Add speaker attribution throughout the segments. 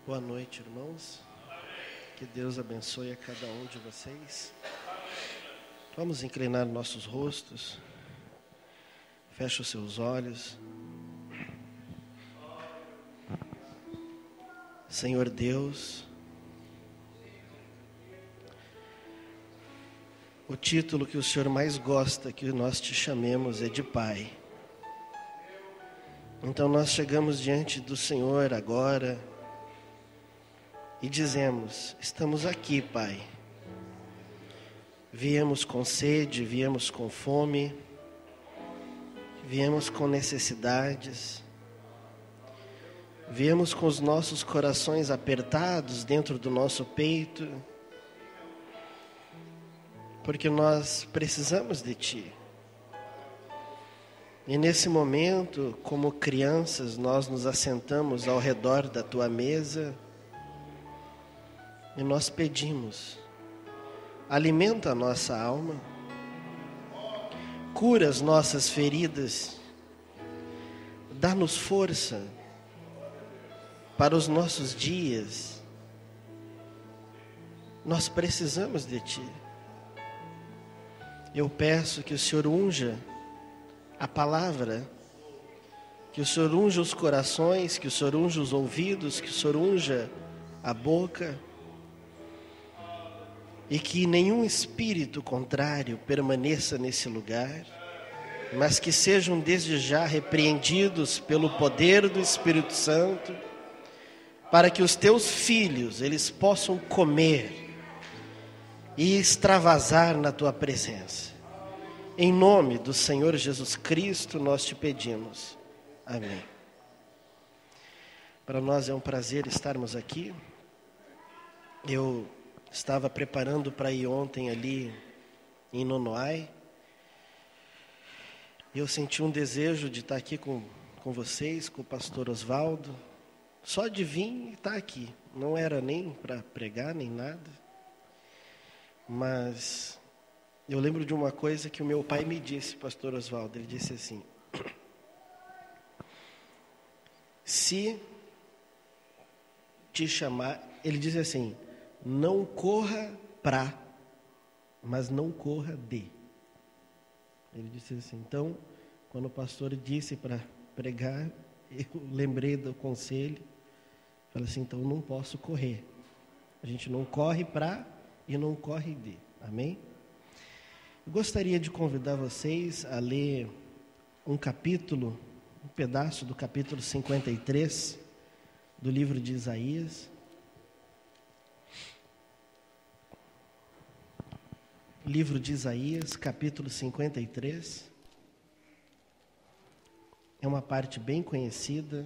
Speaker 1: Boa noite, irmãos. Que Deus abençoe a cada um de vocês. Vamos inclinar nossos rostos. Feche os seus olhos. Senhor Deus, o título que o Senhor mais gosta que nós te chamemos é de Pai. Então nós chegamos diante do Senhor agora e dizemos: estamos aqui, Pai. Viemos com sede, viemos com fome, viemos com necessidades, viemos com os nossos corações apertados dentro do nosso peito, porque nós precisamos de Ti. E nesse momento, como crianças, nós nos assentamos ao redor da Tua mesa e nós pedimos: alimenta a nossa alma, cura as nossas feridas, dá-nos força para os nossos dias. Nós precisamos de Ti. Eu peço que o Senhor unja a palavra, que o Senhor unja os corações, que o Senhor unja os ouvidos, que o Senhor unja a boca, e que nenhum espírito contrário permaneça nesse lugar, mas que sejam desde já repreendidos pelo poder do Espírito Santo, para que os teus filhos, eles possam comer e extravasar na tua presença. Em nome do Senhor Jesus Cristo, nós te pedimos. Amém. Para nós é um prazer estarmos aqui. Eu estava preparando para ir ontem ali em Nonoai. Eu senti um desejo de estar aqui com vocês, com o pastor Osvaldo. Só de vir e estar aqui. Não era nem para pregar, nem nada. Mas eu lembro de uma coisa que o meu pai me disse, pastor Osvaldo. Ele disse assim: se te chamar, ele disse assim: não corra para, mas não corra de. Ele disse assim. Então, quando o pastor disse para pregar, eu lembrei do conselho. Falei assim: então não posso correr. A gente não corre para e não corre de. Amém? Eu gostaria de convidar vocês a ler um pedaço do capítulo 53 do livro de Isaías. Livro de Isaías, capítulo 53. É uma parte bem conhecida.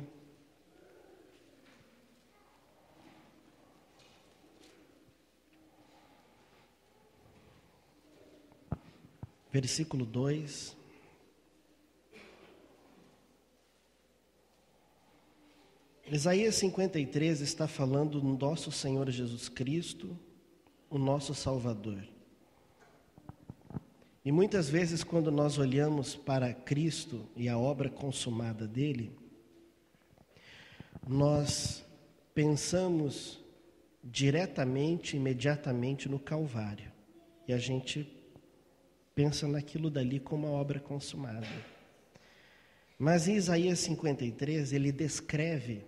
Speaker 1: Versículo 2. Isaías 53 está falando do nosso Senhor Jesus Cristo, o nosso Salvador. E muitas vezes, quando nós olhamos para Cristo e a obra consumada dele, nós pensamos diretamente, imediatamente no Calvário. E a gente pensa naquilo dali como a obra consumada. Mas em Isaías 53, ele descreve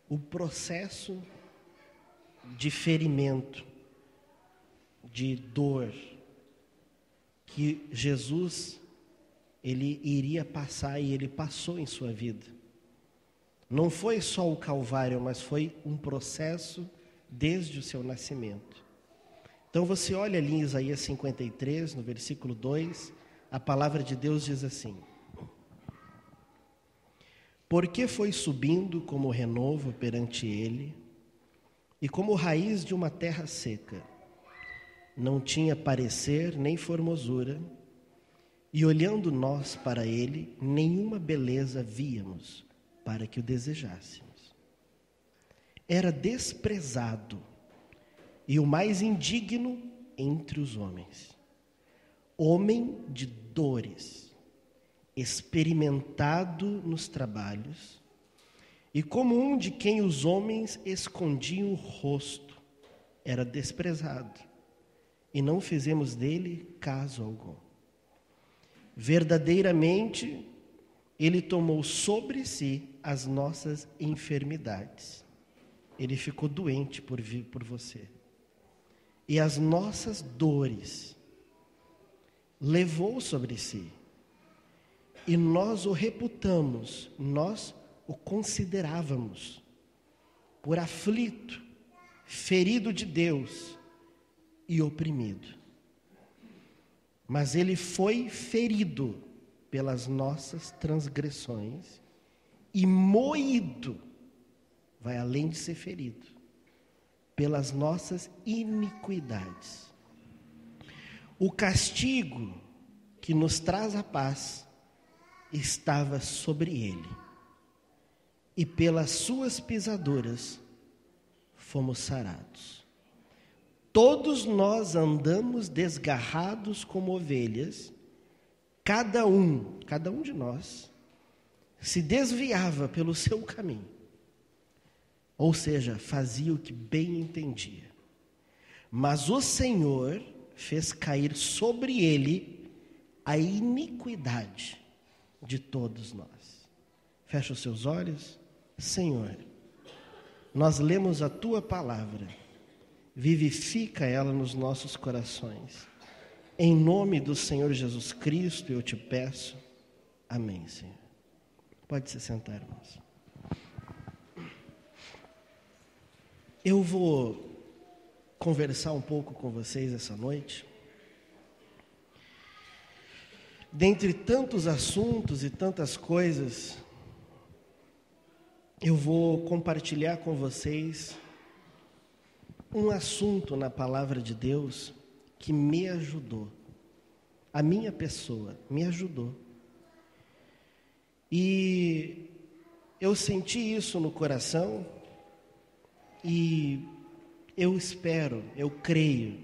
Speaker 1: o processo de ferimento, de dor, que Jesus, ele iria passar e ele passou em sua vida. Não foi só o Calvário, mas foi um processo desde o seu nascimento. Então você olha ali em Isaías 53, no versículo 2, a palavra de Deus diz assim: porque foi subindo como renovo perante ele, e como raiz de uma terra seca. Não tinha parecer nem formosura, e olhando nós para ele, nenhuma beleza víamos para que o desejássemos. Era desprezado e o mais indigno entre os homens, homem de dores, experimentado nos trabalhos, E como um de quem os homens escondiam o rosto, era desprezado, e não fizemos dele caso algum. Verdadeiramente, ele tomou sobre si as nossas enfermidades. Ele ficou doente por você. E as nossas dores levou sobre si. E nós o reputamos, nós o considerávamos por aflito, ferido de Deus e oprimido. Mas ele foi ferido pelas nossas transgressões e moído, vai além de ser ferido, pelas nossas iniquidades. O castigo que nos traz a paz estava sobre ele, e pelas suas pisaduras fomos sarados. Todos nós andamos desgarrados como ovelhas, cada um de nós se desviava pelo seu caminho, ou seja, fazia o que bem entendia. Mas o Senhor fez cair sobre ele a iniquidade de todos nós. Fecha os seus olhos. Senhor, nós lemos a Tua palavra, vivifica ela nos nossos corações. Em nome do Senhor Jesus Cristo eu te peço. Amém, Senhor. Pode se sentar, irmãos. Eu vou conversar um pouco com vocês essa noite. Dentre tantos assuntos e tantas coisas, eu vou compartilhar com vocês um assunto na palavra de Deus que me ajudou. A minha pessoa me ajudou. E eu senti isso no coração e eu espero, eu creio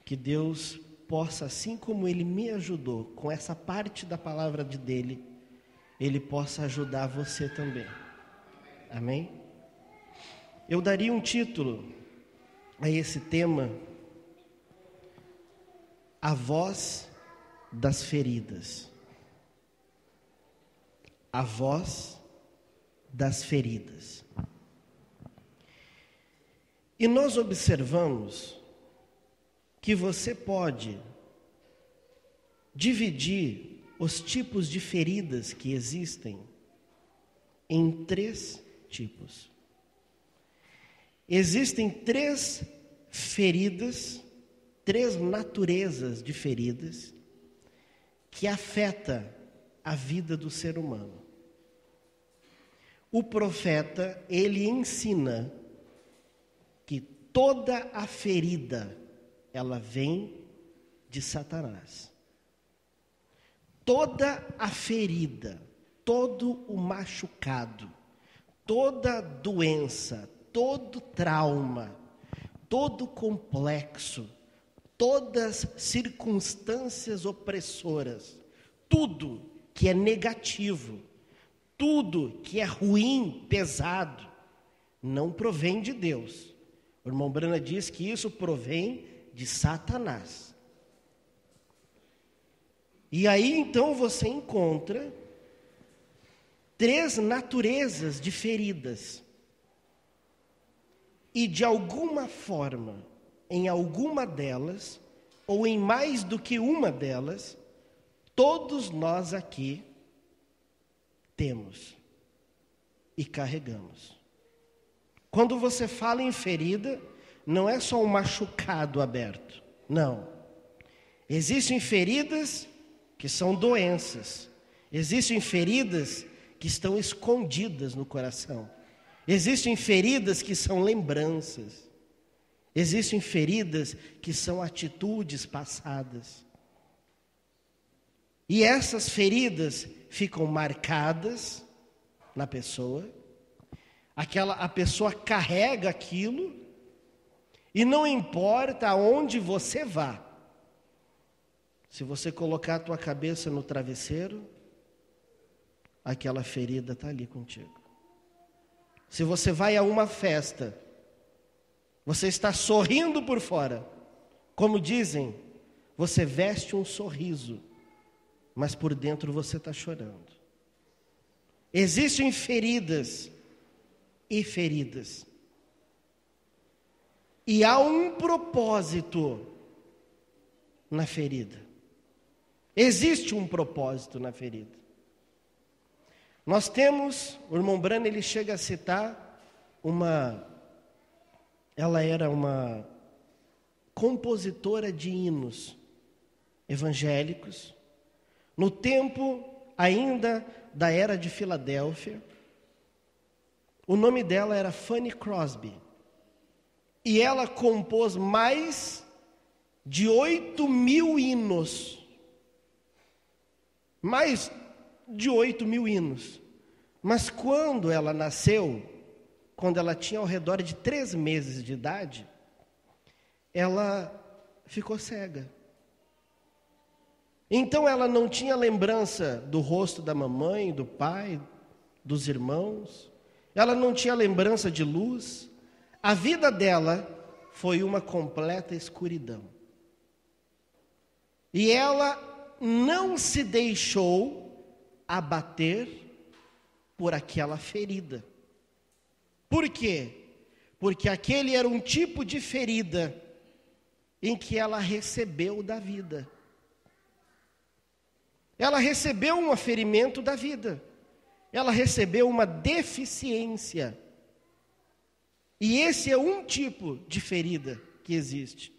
Speaker 1: que Deus possa, assim como Ele me ajudou com essa parte da palavra dele, Ele possa ajudar você também. Amém? Eu daria um título a esse tema: A Voz das Feridas. A Voz das Feridas. E nós observamos que você pode dividir os tipos de feridas que existem em 3 tipos. Existem 3 feridas, 3 naturezas de feridas que afetam a vida do ser humano. O profeta, ele ensina que toda a ferida, ela vem de Satanás. Toda a ferida, todo o machucado, toda doença, todo trauma, todo complexo, todas circunstâncias opressoras, tudo que é negativo, tudo que é ruim, pesado, não provém de Deus. O irmão Brana diz que isso provém de Satanás. E aí então você encontra 3 naturezas de feridas. E de alguma forma, em alguma delas, ou em mais do que uma delas, todos nós aqui temos e carregamos. Quando você fala em ferida, não é só um machucado aberto. Não. Existem feridas que são doenças. Existem feridas que estão escondidas no coração. Existem feridas que são lembranças. Existem feridas que são atitudes passadas. E essas feridas ficam marcadas na pessoa. A pessoa carrega aquilo, e não importa aonde você vá. Se você colocar a tua cabeça no travesseiro, aquela ferida está ali contigo. Se você vai a uma festa, você está sorrindo por fora. Como dizem, você veste um sorriso, mas por dentro você está chorando. Existem feridas e feridas. E há um propósito na ferida. Existe um propósito na ferida. Nós temos, o irmão Branham, ele chega a citar ela era uma compositora de hinos evangélicos, no tempo ainda da era de Filadélfia. O nome dela era Fanny Crosby. E ela compôs mais de 8.000 hinos. Mais de 8.000 hinos. Mas quando ela nasceu, quando ela tinha ao redor de 3 meses de idade, ela ficou cega. Então ela não tinha lembrança do rosto da mamãe, do pai, dos irmãos. Ela não tinha lembrança de luz. A vida dela foi uma completa escuridão. E ela não se deixou abater por aquela ferida. Por quê? Porque aquele era um tipo de ferida em que ela recebeu da vida. Ela recebeu um ferimento da vida. Ela recebeu uma deficiência. E esse é um tipo de ferida que existe.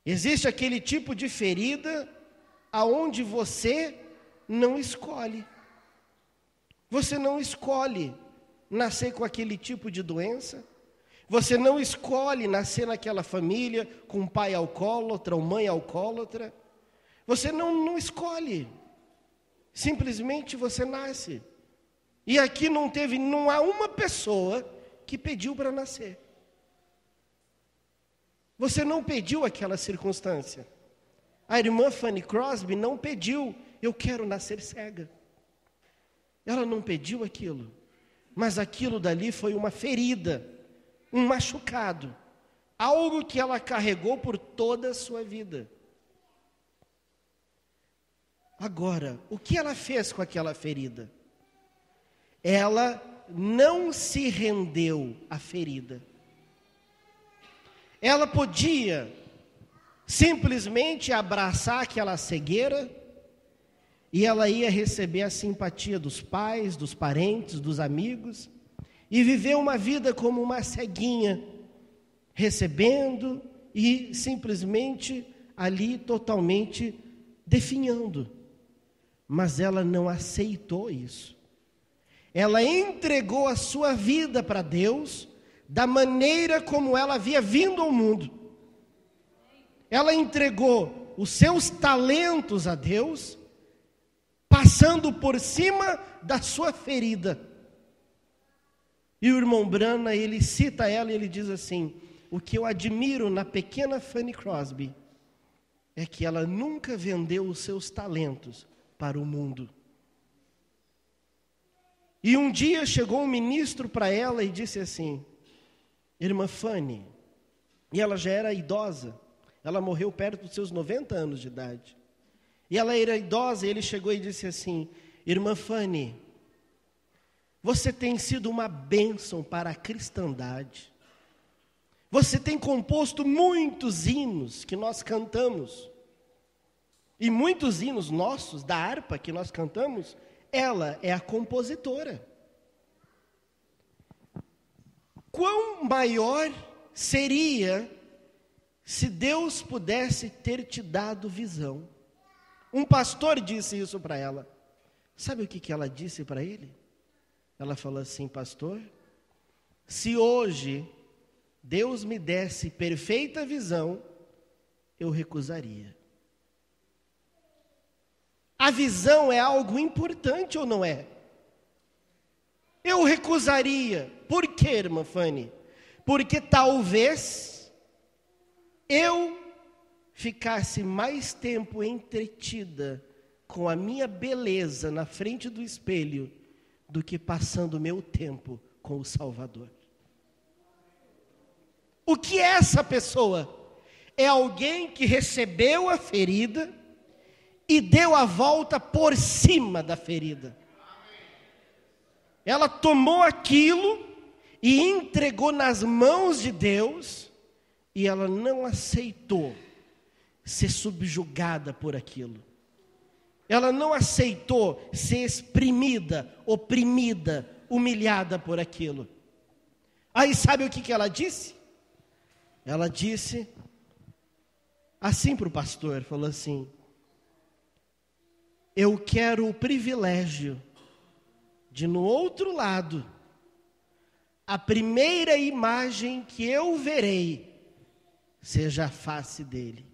Speaker 1: Existe aquele tipo de ferida aonde você não escolhe. Você não escolhe nascer com aquele tipo de doença. Você não escolhe nascer naquela família com um pai alcoólatra ou mãe alcoólatra. Você não escolhe. Simplesmente você nasce. E aqui não há uma pessoa que pediu para nascer. Você não pediu aquela circunstância. A irmã Fanny Crosby não pediu, eu quero nascer cega. Ela não pediu aquilo. Mas aquilo dali foi uma ferida, um machucado. Algo que ela carregou por toda a sua vida. Agora, o que ela fez com aquela ferida? Ela não se rendeu à ferida. Ela podia simplesmente abraçar aquela cegueira e ela ia receber a simpatia dos pais, dos parentes, dos amigos e viver uma vida como uma ceguinha, recebendo e simplesmente ali totalmente definhando. Mas ela não aceitou isso. Ela entregou a sua vida para Deus da maneira como ela havia vindo ao mundo. Ela entregou os seus talentos a Deus, passando por cima da sua ferida. E o irmão Branham, ele cita ela e ele diz assim: o que eu admiro na pequena Fanny Crosby é que ela nunca vendeu os seus talentos para o mundo. E um dia chegou um ministro para ela e disse assim: irmã Fanny, e ela já era idosa, ela morreu perto dos seus 90 anos de idade. E ela era idosa e ele chegou e disse assim: irmã Fanny, você tem sido uma bênção para a cristandade. Você tem composto muitos hinos que nós cantamos. E muitos hinos nossos, da harpa que nós cantamos, ela é a compositora. Quão maior seria se Deus pudesse ter te dado visão? Um pastor disse isso para ela. Sabe o que ela disse para ele? Ela falou assim: pastor, se hoje Deus me desse perfeita visão, eu recusaria. A visão é algo importante ou não é? Eu recusaria. Por quê, irmã Fanny? Porque talvez eu ficasse mais tempo entretida com a minha beleza na frente do espelho do que passando meu tempo com o Salvador. O que é essa pessoa? É alguém que recebeu a ferida e deu a volta por cima da ferida. Ela tomou aquilo e entregou nas mãos de Deus, e ela não aceitou ser subjugada por aquilo. Ela não aceitou ser exprimida, oprimida, humilhada por aquilo. Aí sabe o que ela disse? Ela disse assim para o pastor, falou assim: eu quero o privilégio de, no outro lado, a primeira imagem que eu verei seja a face dele.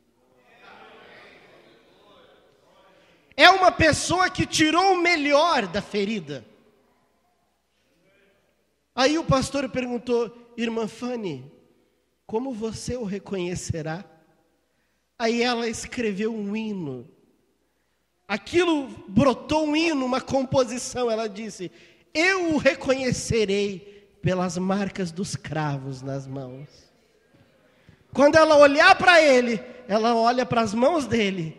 Speaker 1: É uma pessoa que tirou o melhor da ferida. Aí o pastor perguntou: irmã Fanny, como você o reconhecerá? Aí ela escreveu um hino. Aquilo brotou um hino, uma composição. Ela disse: eu o reconhecerei pelas marcas dos cravos nas mãos. Quando ela olhar para ele, ela olha para as mãos dele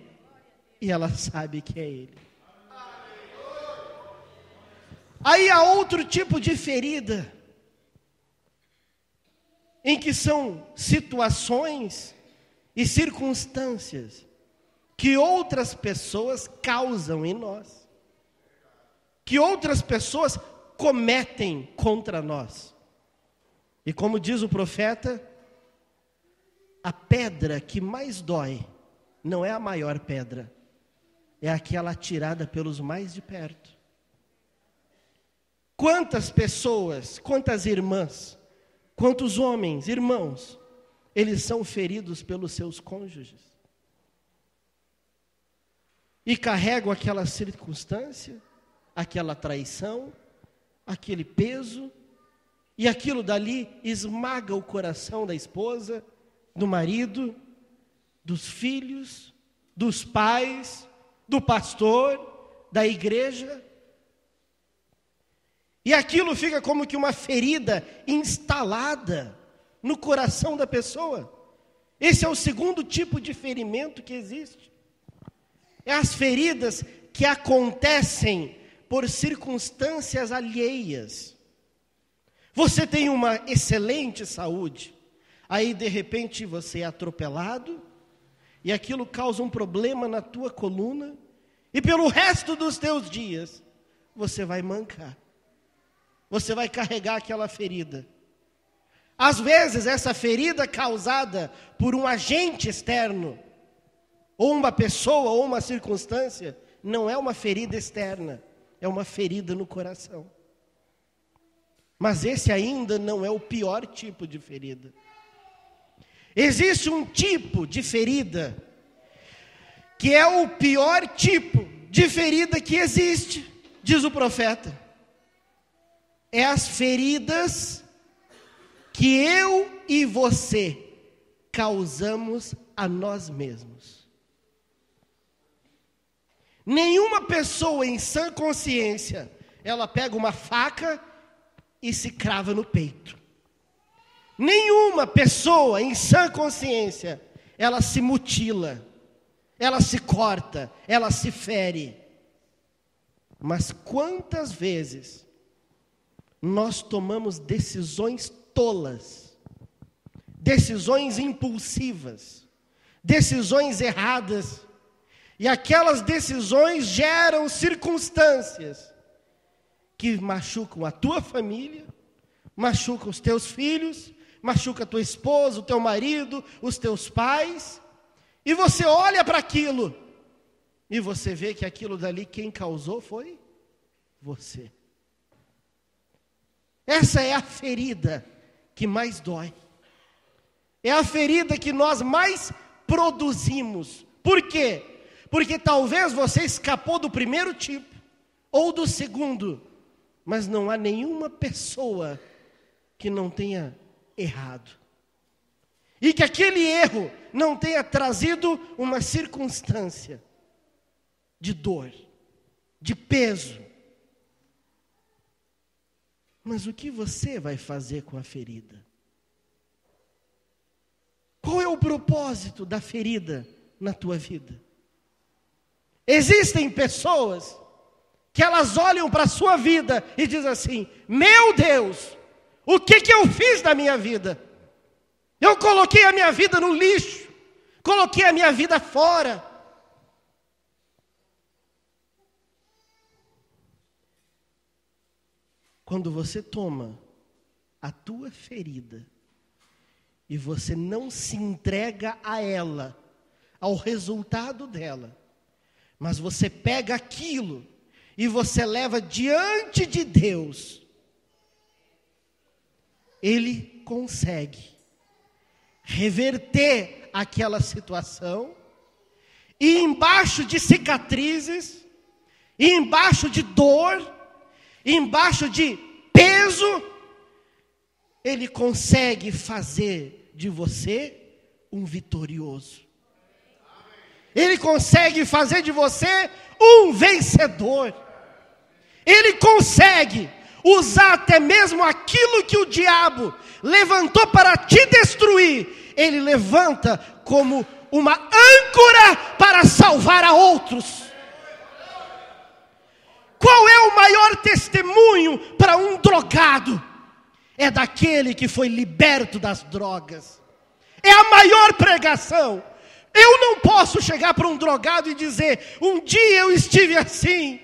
Speaker 1: e ela sabe que é ele. Aí há outro tipo de ferida, em que são situações e circunstâncias que outras pessoas causam em nós, que outras pessoas cometem contra nós. E como diz o profeta, a pedra que mais dói não é a maior pedra, é aquela atirada pelos mais de perto. Quantas pessoas, quantas irmãs, quantos homens, irmãos, eles são feridos pelos seus cônjuges e carregam aquela circunstância, aquela traição, aquele peso, e aquilo dali esmaga o coração da esposa, do marido, dos filhos, dos pais, do pastor, da igreja. E aquilo fica como que uma ferida instalada no coração da pessoa. Esse é o segundo tipo de ferimento que existe. É as feridas que acontecem por circunstâncias alheias. Você tem uma excelente saúde, aí de repente você é atropelado, e aquilo causa um problema na tua coluna, e pelo resto dos teus dias, você vai mancar. Você vai carregar aquela ferida. Às vezes, essa ferida causada por um agente externo, ou uma pessoa, ou uma circunstância, não é uma ferida externa, é uma ferida no coração. Mas esse ainda não é o pior tipo de ferida. Existe um tipo de ferida que é o pior tipo de ferida que existe, diz o profeta. É as feridas que eu e você causamos a nós mesmos. Nenhuma pessoa em sã consciência, ela pega uma faca e se crava no peito. Nenhuma pessoa em sã consciência, ela se mutila, ela se corta, ela se fere. Mas quantas vezes nós tomamos decisões tolas, decisões impulsivas, decisões erradas, e aquelas decisões geram circunstâncias que machucam a tua família, machucam os teus filhos, machuca a tua esposa, o teu marido, os teus pais, e você olha para aquilo, e você vê que aquilo dali quem causou foi você. Essa é a ferida que mais dói. É a ferida que nós mais produzimos. Por quê? Porque talvez você escapou do primeiro tipo, ou do segundo, mas não há nenhuma pessoa que não tenha errado. E que aquele erro não tenha trazido uma circunstância de dor, de peso. Mas o que você vai fazer com a ferida? Qual é o propósito da ferida na tua vida? Existem pessoas que elas olham para a sua vida e dizem assim: meu Deus, o que eu fiz na minha vida? Eu coloquei a minha vida no lixo, coloquei a minha vida fora. Quando você toma a tua ferida e você não se entrega a ela, ao resultado dela, mas você pega aquilo e você leva diante de Deus, Ele consegue reverter aquela situação, e embaixo de cicatrizes, e embaixo de dor, e embaixo de peso, Ele consegue fazer de você um vitorioso. Ele consegue fazer de você um vencedor. Ele consegue usar até mesmo aquilo que o diabo levantou para te destruir. Ele levanta como uma âncora para salvar a outros. Qual é o maior testemunho para um drogado? É daquele que foi liberto das drogas. É a maior pregação. Eu não posso chegar para um drogado e dizer: um dia eu estive assim,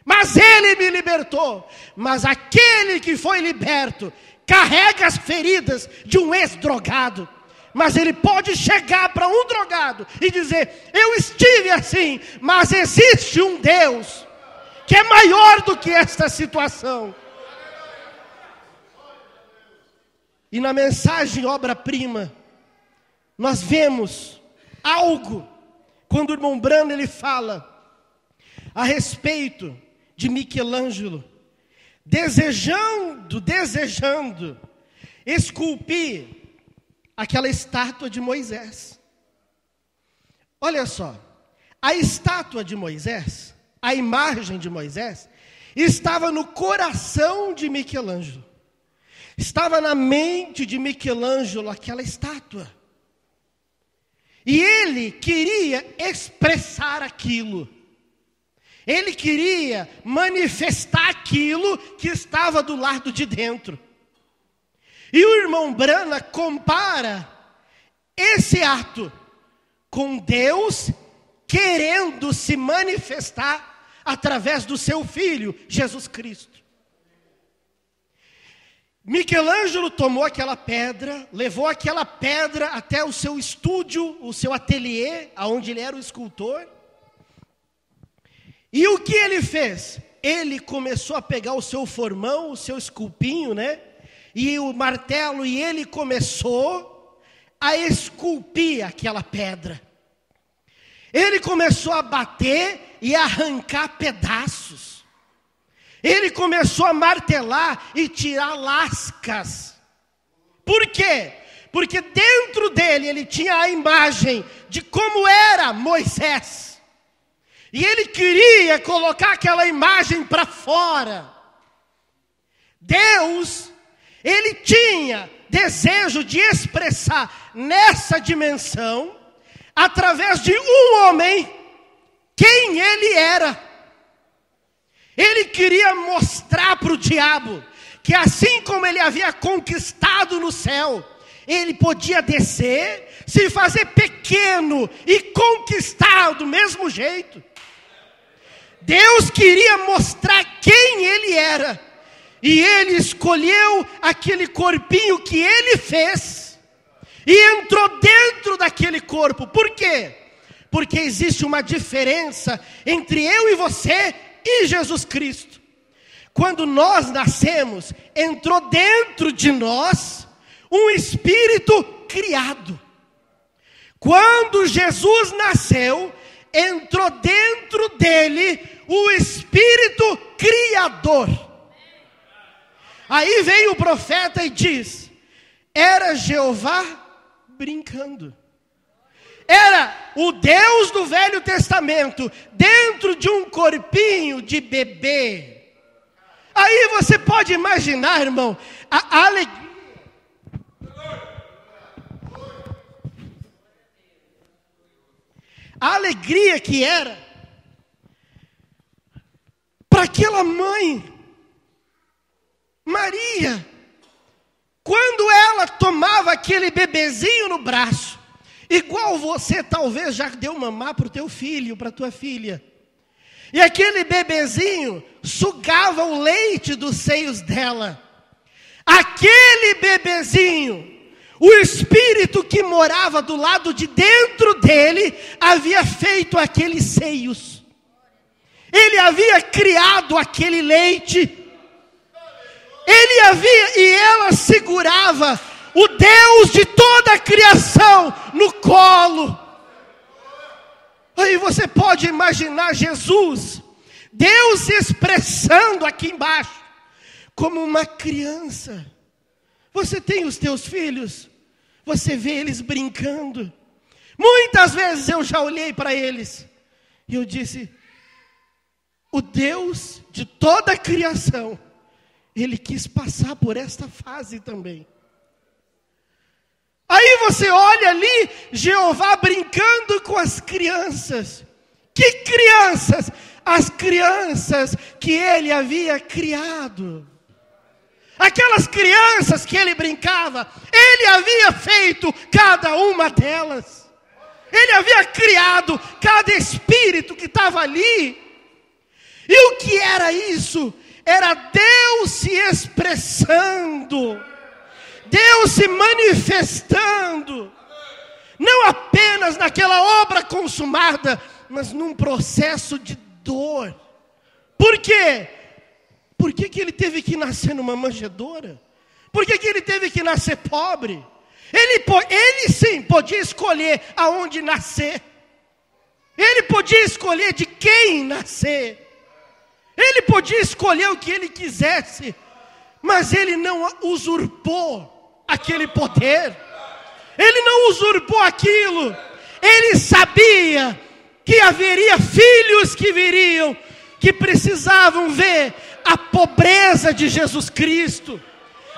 Speaker 1: mas ele me libertou. Mas aquele que foi liberto carrega as feridas de um ex-drogado. Mas ele pode chegar para um drogado e dizer: eu estive assim, mas existe um Deus que é maior do que esta situação. E na mensagem obra-prima, nós vemos algo, quando o irmão Brando ele fala a respeito de Michelangelo, desejando esculpir aquela estátua de Moisés. Olha só, a estátua de Moisés, a imagem de Moisés, estava no coração de Michelangelo. Estava na mente de Michelangelo aquela estátua. E ele queria expressar aquilo. Ele queria manifestar aquilo que estava do lado de dentro. E o irmão Brana compara esse ato com Deus querendo se manifestar através do seu Filho, Jesus Cristo. Michelangelo tomou aquela pedra, levou aquela pedra até o seu estúdio, o seu ateliê, onde ele era o escultor. E o que ele fez? Ele começou a pegar o seu formão, o seu esculpinho, né? E o martelo, e ele começou a esculpir aquela pedra. Ele começou a bater e arrancar pedaços. Ele começou a martelar e tirar lascas. Por quê? Porque dentro dele ele tinha a imagem de como era Moisés. E ele queria colocar aquela imagem para fora. Deus, ele tinha desejo de expressar nessa dimensão, através de um homem, quem ele era. Ele queria mostrar para o diabo que assim como ele havia conquistado no céu, ele podia descer, se fazer pequeno e conquistar do mesmo jeito. Deus queria mostrar quem ele era. E ele escolheu aquele corpinho que ele fez e entrou dentro daquele corpo. Por quê? Porque existe uma diferença entre eu e você e Jesus Cristo. Quando nós nascemos, entrou dentro de nós um espírito criado. Quando Jesus nasceu, entrou dentro dele o espírito criador. Aí vem o profeta e diz: era Jeová brincando. Era o Deus do Velho Testamento dentro de um corpinho de bebê. Aí você pode imaginar, irmão, a alegria. A alegria que era para aquela mãe, Maria, quando ela tomava aquele bebezinho no braço, igual você talvez já deu mamar para o teu filho, para a tua filha, e aquele bebezinho sugava o leite dos seios dela, aquele bebezinho, o espírito que morava do lado de dentro dele, havia feito aqueles seios, ele havia criado aquele leite, ele havia, e ela segurava o Deus de toda a criação no colo. Aí você pode imaginar Jesus, Deus se expressando aqui embaixo, como uma criança. Você tem os teus filhos, você vê eles brincando. Muitas vezes eu já olhei para eles e eu disse, o Deus de toda a criação, Ele quis passar por esta fase também. Aí você olha ali, Jeová brincando com as crianças. Que crianças? As crianças que Ele havia criado. Aquelas crianças que Ele brincava, Ele havia feito cada uma delas. Ele havia criado cada espírito que estava ali. E o que era isso? Era Deus se expressando, Deus se manifestando, não apenas naquela obra consumada, mas num processo de dor. Por quê? Por que Ele teve que nascer numa manjedoura? Por que Ele teve que nascer pobre? Ele sim podia escolher aonde nascer, Ele podia escolher de quem nascer, Ele podia escolher o que Ele quisesse, mas Ele não usurpou aquele poder, Ele não usurpou aquilo. Ele sabia que haveria filhos que viriam, que precisavam ver a pobreza de Jesus Cristo,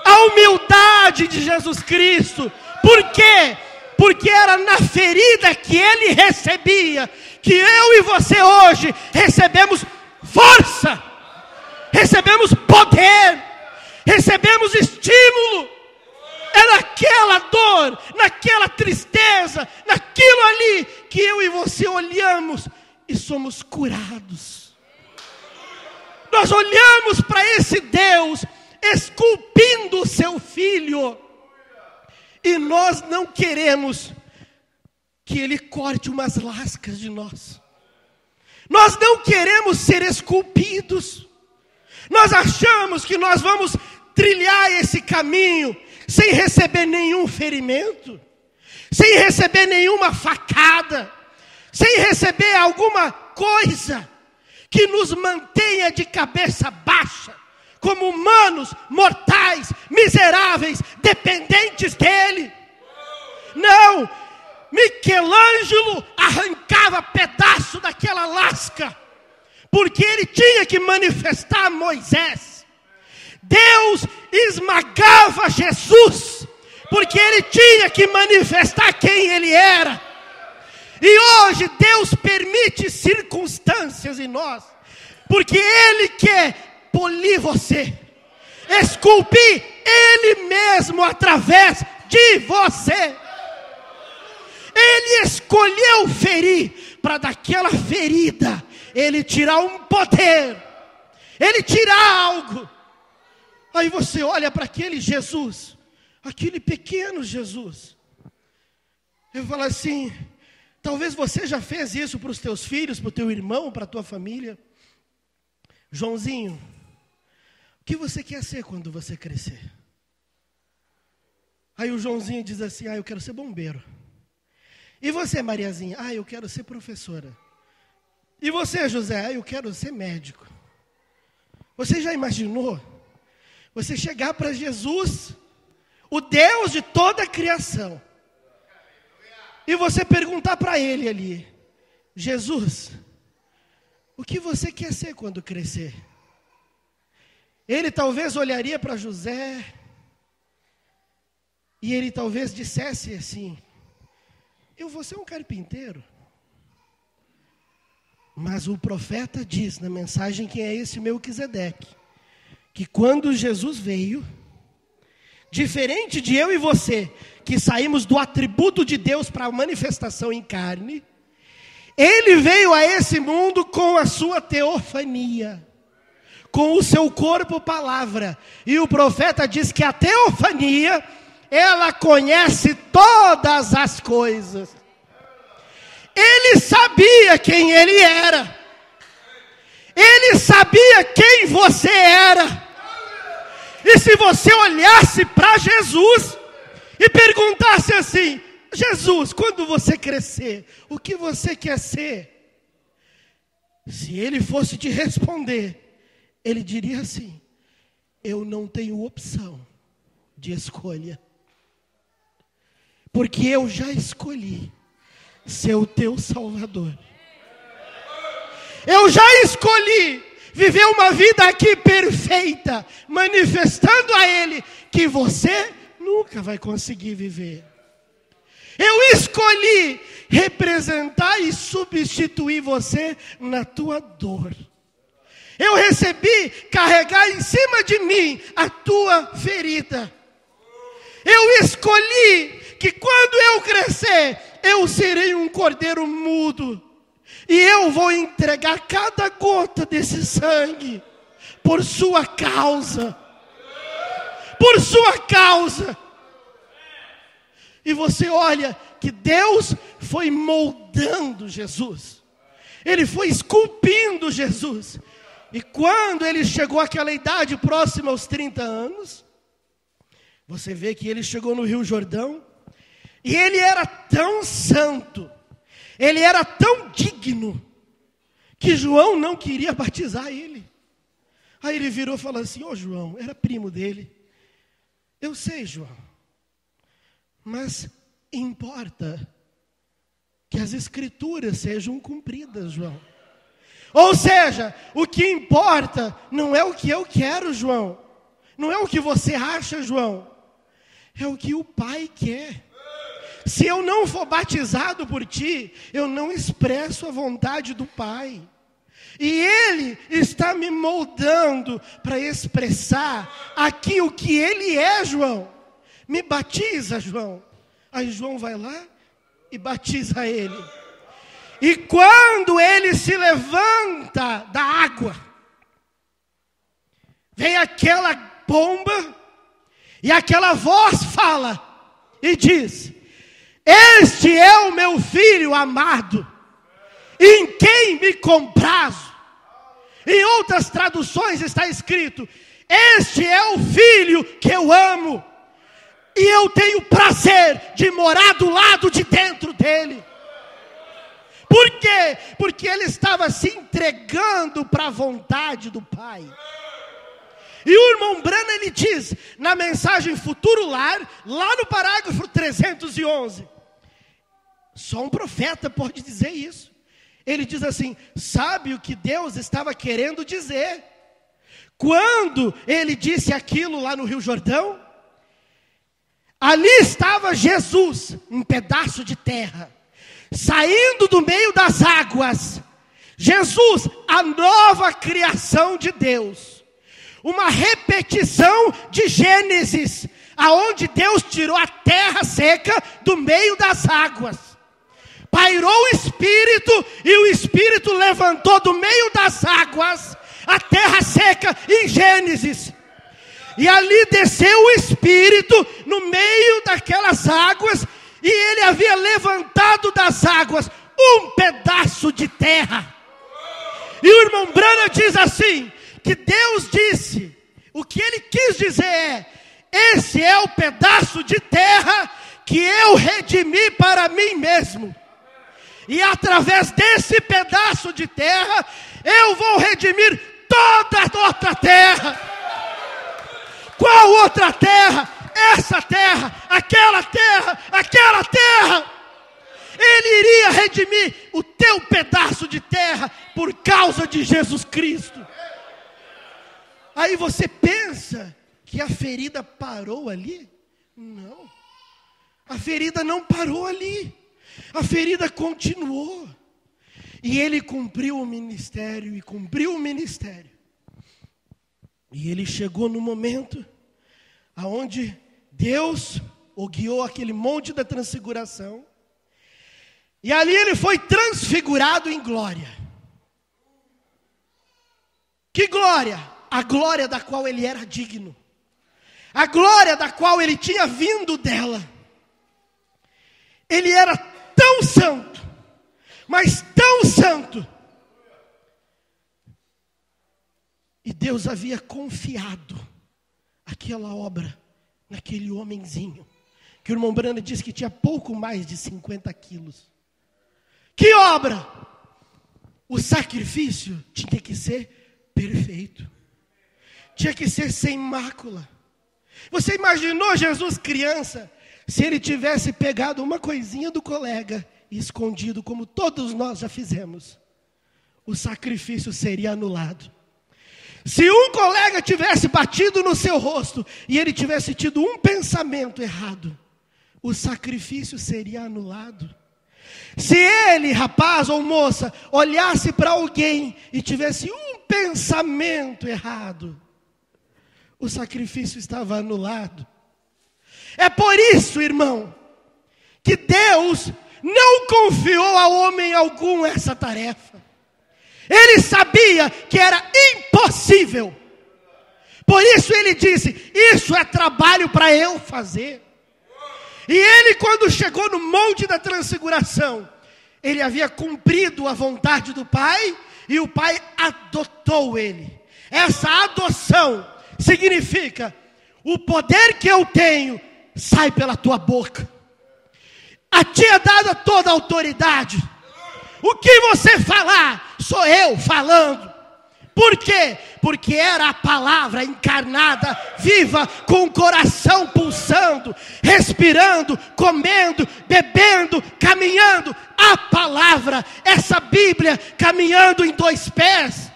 Speaker 1: a humildade de Jesus Cristo. Por quê? Porque era na ferida que Ele recebia, que eu e você hoje recebemos força, recebemos poder, recebemos estímulo. É naquela dor, naquela tristeza, naquilo ali que eu e você olhamos e somos curados. Nós olhamos para esse Deus esculpindo o seu Filho e nós não queremos que Ele corte umas lascas de nós. Nós não queremos ser esculpidos. Nós achamos que nós vamos trilhar esse caminho sem receber nenhum ferimento, sem receber nenhuma facada, sem receber alguma coisa que nos mantenha de cabeça baixa, como humanos, mortais, miseráveis, dependentes dele. Não! Michelangelo arrancava pedaço daquela lasca, porque ele tinha que manifestar Moisés. Deus esmagava Jesus, porque ele tinha que manifestar quem ele era. E hoje Deus permite circunstâncias em nós, porque Ele quer polir você, esculpir Ele mesmo através de você. Ele escolheu ferir, para daquela ferida Ele tirar um poder, Ele tirar algo. Aí você olha para aquele Jesus, aquele pequeno Jesus, eu falo assim, talvez você já fez isso para os teus filhos, para o teu irmão, para a tua família. Joãozinho, o que você quer ser quando você crescer? Aí o Joãozinho diz assim, eu quero ser bombeiro. E você, Mariazinha? Eu quero ser professora. E você, José? Eu quero ser médico. Você já imaginou você chegar para Jesus, o Deus de toda a criação, e você perguntar para Ele ali, Jesus, o que você quer ser quando crescer? ele talvez olharia para José e ele talvez dissesse assim: eu vou ser um carpinteiro. Mas o profeta diz na mensagem que é esse Melquisedeque, que quando Jesus veio, diferente de eu e você, que saímos do atributo de Deus para a manifestação em carne, ele veio a esse mundo com a sua teofania, com o seu corpo palavra. E o profeta diz que a teofania, ela conhece todas as coisas. Ele sabia quem ele era. Ele sabia quem você era. E se você olhasse para Jesus e perguntasse assim: Jesus, quando você crescer, o que você quer ser? Se ele fosse te responder, ele diria assim: eu não tenho opção de escolha, porque eu já escolhi ser o teu Salvador. Eu já escolhi viver uma vida aqui perfeita, manifestando a Ele que você nunca vai conseguir viver. Eu escolhi representar e substituir você na tua dor. Eu recebi carregar em cima de mim a tua ferida. Eu escolhi que quando eu crescer, eu serei um cordeiro mudo. E eu vou entregar cada gota desse sangue por sua causa. Por sua causa. E você olha que Deus foi moldando Jesus. Ele foi esculpindo Jesus. E quando ele chegou àquela idade próxima aos 30 anos, você vê que ele chegou no Rio Jordão. E ele era tão santo, ele era tão digno, que João não queria batizar ele. Aí ele virou e falou assim: ô João, era primo dele. Eu sei, João, mas importa que as escrituras sejam cumpridas, João. Ou seja, o que importa não é o que eu quero, João. Não é o que você acha, João. É o que o Pai quer. Se eu não for batizado por ti, eu não expresso a vontade do Pai. E Ele está me moldando para expressar aqui o que Ele é, João. Me batiza, João. Aí João vai lá e batiza ele. E quando ele se levanta da água, vem aquela pomba e aquela voz fala e diz: este é o meu filho amado, em quem me comprazo. Em outras traduções está escrito: este é o filho que eu amo, e eu tenho prazer de morar do lado de dentro dele. Por quê? Porque ele estava se entregando para a vontade do Pai. E o irmão Branham, ele diz, na mensagem Futuro Lar, lá no parágrafo 311, só um profeta pode dizer isso. Ele diz assim: sabe o que Deus estava querendo dizer quando ele disse aquilo lá no Rio Jordão? Ali estava Jesus, um pedaço de terra, saindo do meio das águas. Jesus, a nova criação de Deus. Uma repetição de Gênesis, aonde Deus tirou a terra seca do meio das águas. Pairou o Espírito, e o Espírito levantou do meio das águas a terra seca em Gênesis. E ali desceu o Espírito no meio daquelas águas, e ele havia levantado das águas um pedaço de terra. E o irmão Branham diz assim, que Deus disse, o que ele quis dizer é: esse é o pedaço de terra que eu redimi para mim mesmo. E através desse pedaço de terra, eu vou redimir toda a outra terra. Qual outra terra? Essa terra, aquela terra, aquela terra. Ele iria redimir o teu pedaço de terra por causa de Jesus Cristo. Aí você pensa que a ferida parou ali? Não. A ferida não parou ali. A ferida continuou. E ele cumpriu o ministério, e cumpriu o ministério. E ele chegou no momento aonde Deus o guiou aquele monte da transfiguração. E ali ele foi transfigurado em glória. Que glória? A glória da qual ele era digno. A glória da qual ele tinha vindo dela. Ele era tão santo, mas tão santo. E Deus havia confiado aquela obra naquele homenzinho, que o irmão Brana disse que tinha pouco mais de 50 quilos. Que obra? O sacrifício tinha que ser perfeito. Tinha que ser sem mácula. Você imaginou Jesus criança, se ele tivesse pegado uma coisinha do colega e escondido, como todos nós já fizemos? O sacrifício seria anulado. Se um colega tivesse batido no seu rosto e ele tivesse tido um pensamento errado, o sacrifício seria anulado. Se ele, rapaz ou moça, olhasse para alguém e tivesse um pensamento errado, o sacrifício estava anulado. É por isso, irmão, que Deus não confiou a homem algum essa tarefa. Ele sabia que era impossível. Por isso ele disse: isso é trabalho para eu fazer. E ele, quando chegou no monte da transfiguração, ele havia cumprido a vontade do Pai, e o Pai adotou ele. Essa adoção significa: o poder que eu tenho sai pela tua boca. A ti é dada toda a autoridade. O que você falar, sou eu falando. Por quê? Porque era a palavra encarnada, viva, com o coração pulsando, respirando, comendo, bebendo, caminhando. A palavra, essa Bíblia, caminhando em 2 pés.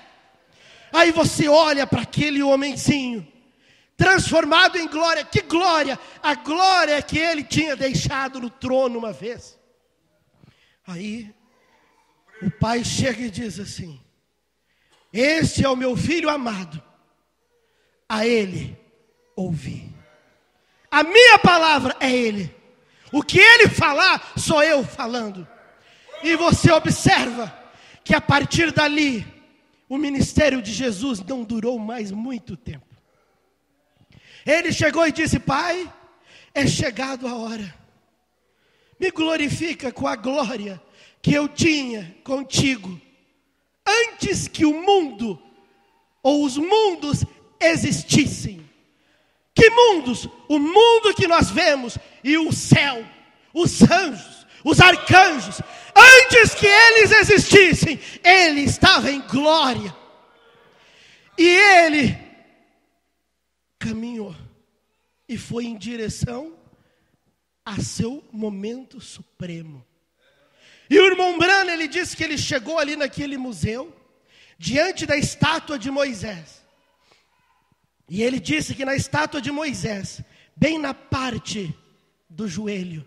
Speaker 1: Aí você olha para aquele homenzinho, transformado em glória. Que glória? A glória que ele tinha deixado no trono uma vez. Aí o pai chega e diz assim: este é o meu filho amado, a ele ouvi. A minha palavra é ele. O que ele falar, sou eu falando. E você observa que a partir dali, o ministério de Jesus não durou mais muito tempo. Ele chegou e disse: Pai, é chegado a hora. Me glorifica com a glória que eu tinha contigo antes que o mundo ou os mundos existissem. Que mundos? O mundo que nós vemos e o céu, os anjos, os arcanjos. Antes que eles existissem, ele estava em glória. E ele caminhou e foi em direção a seu momento supremo. E o irmão Brana, ele disse que ele chegou ali naquele museu, diante da estátua de Moisés. E ele disse que na estátua de Moisés, bem na parte do joelho,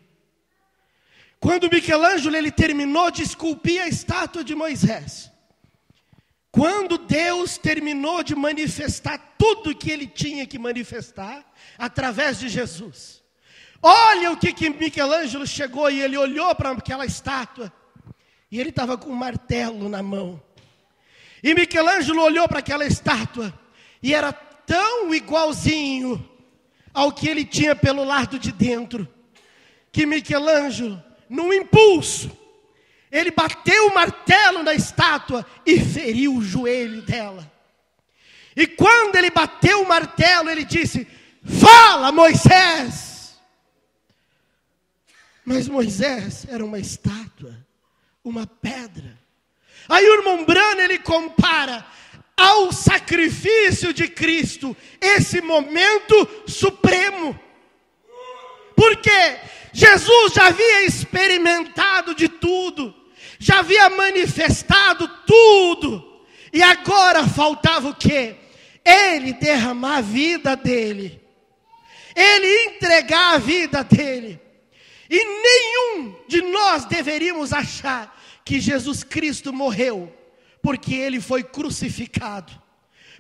Speaker 1: quando Michelangelo ele terminou de esculpir a estátua de Moisés, quando Deus terminou de manifestar tudo que ele tinha que manifestar através de Jesus, olha o que Michelangelo chegou e ele olhou para aquela estátua e ele estava com um martelo na mão. E Michelangelo olhou para aquela estátua e era tão igualzinho ao que ele tinha pelo lado de dentro, que Michelangelo, num impulso, ele bateu o martelo na estátua e feriu o joelho dela. E quando ele bateu o martelo, ele disse: fala, Moisés. Mas Moisés era uma estátua, uma pedra. Aí o irmão Brana, ele compara ao sacrifício de Cristo esse momento supremo. Porque Jesus já havia experimentado de tudo, já havia manifestado tudo, e agora faltava o quê? ele derramar a vida dele, ele entregar a vida dele. E nenhum de nós deveríamos achar que Jesus Cristo morreu porque ele foi crucificado,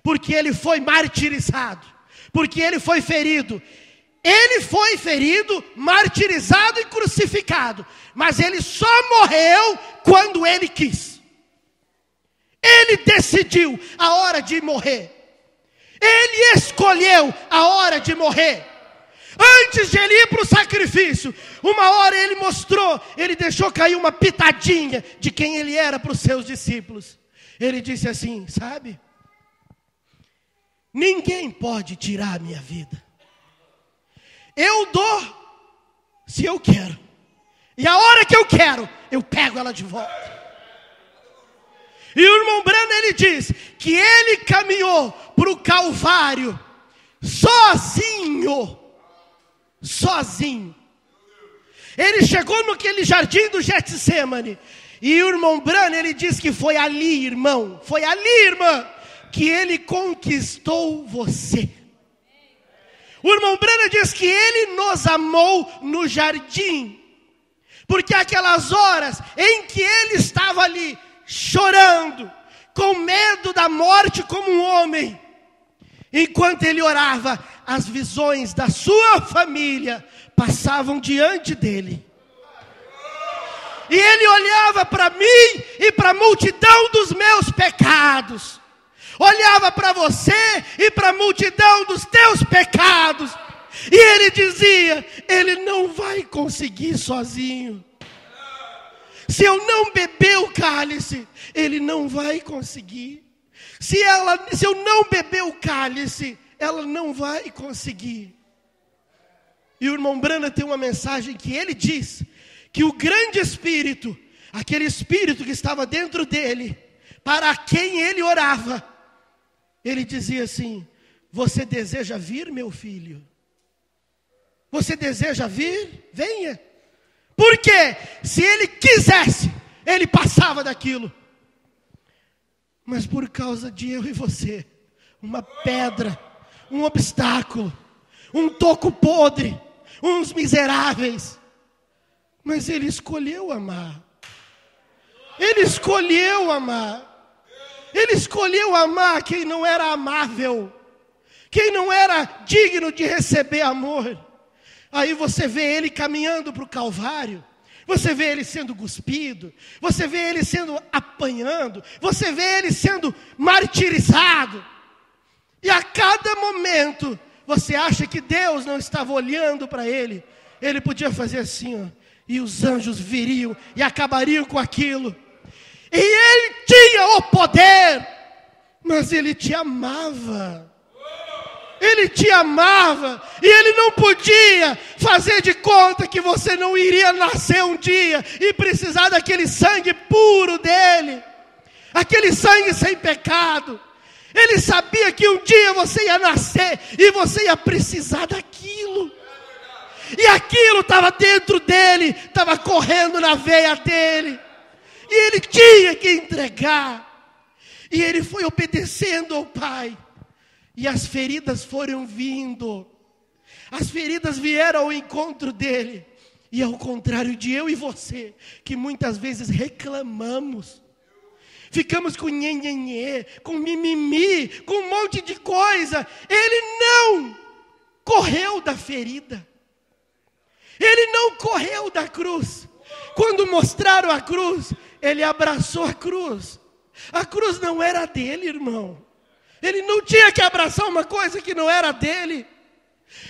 Speaker 1: porque ele foi martirizado, porque ele foi ferido. Ele foi ferido, martirizado e crucificado, mas ele só morreu quando ele quis. Ele decidiu a hora de morrer. Ele escolheu a hora de morrer. Antes de ele ir para o sacrifício, uma hora ele mostrou, ele deixou cair uma pitadinha de quem ele era para os seus discípulos. Ele disse assim: sabe, ninguém pode tirar a minha vida. Eu dou se eu quero, e a hora que eu quero, eu pego ela de volta. E o irmão Branham, ele diz que ele caminhou para o Calvário sozinho. Ele chegou naquele jardim do Getsemane, e o irmão Branham, ele diz que foi ali, irmão, foi ali, irmã, que ele conquistou você. O irmão Branham diz que ele nos amou no jardim, porque aquelas horas em que ele estava ali, chorando, com medo da morte como um homem, enquanto ele orava, as visões da sua família passavam diante dele. E ele olhava para mim e para a multidão dos meus pecados. Olhava para você e para a multidão dos teus pecados. E ele dizia: ele não vai conseguir sozinho. Se eu não beber o cálice, ele não vai conseguir. Se eu não beber o cálice, ela não vai conseguir. E o irmão Branham tem uma mensagem que ele diz que o grande Espírito, aquele Espírito que estava dentro dele, para quem ele orava, ele dizia assim: você deseja vir, meu filho? Você deseja vir? Venha. Porque se ele quisesse, ele passava daquilo. Mas por causa de eu e você, uma pedra, um obstáculo, um toco podre, uns miseráveis, mas ele escolheu amar. Ele escolheu amar. Ele escolheu amar quem não era amável, quem não era digno de receber amor. Aí você vê ele caminhando para o Calvário, você vê ele sendo cuspido, você vê ele sendo apanhando, você vê ele sendo martirizado. E a cada momento, você acha que Deus não estava olhando para ele. Ele podia fazer assim, ó, e os anjos viriam e acabariam com aquilo. E ele tinha o poder, mas ele te amava. Ele te amava, e ele não podia fazer de conta que você não iria nascer um dia e precisar daquele sangue puro dele, aquele sangue sem pecado. Ele sabia que um dia você ia nascer e você ia precisar daquilo. E aquilo estava dentro dele, estava correndo na veia dele. E ele tinha que entregar. E ele foi obedecendo ao Pai. E as feridas foram vindo. As feridas vieram ao encontro dele. E ao contrário de eu e você, que muitas vezes reclamamos. Ficamos com nhenhenhê, com mimimi, com um monte de coisa. Ele não correu da ferida. Ele não correu da cruz. Quando mostraram a cruz, ele abraçou a cruz. A cruz não era dele, irmão. Ele não tinha que abraçar uma coisa que não era dele.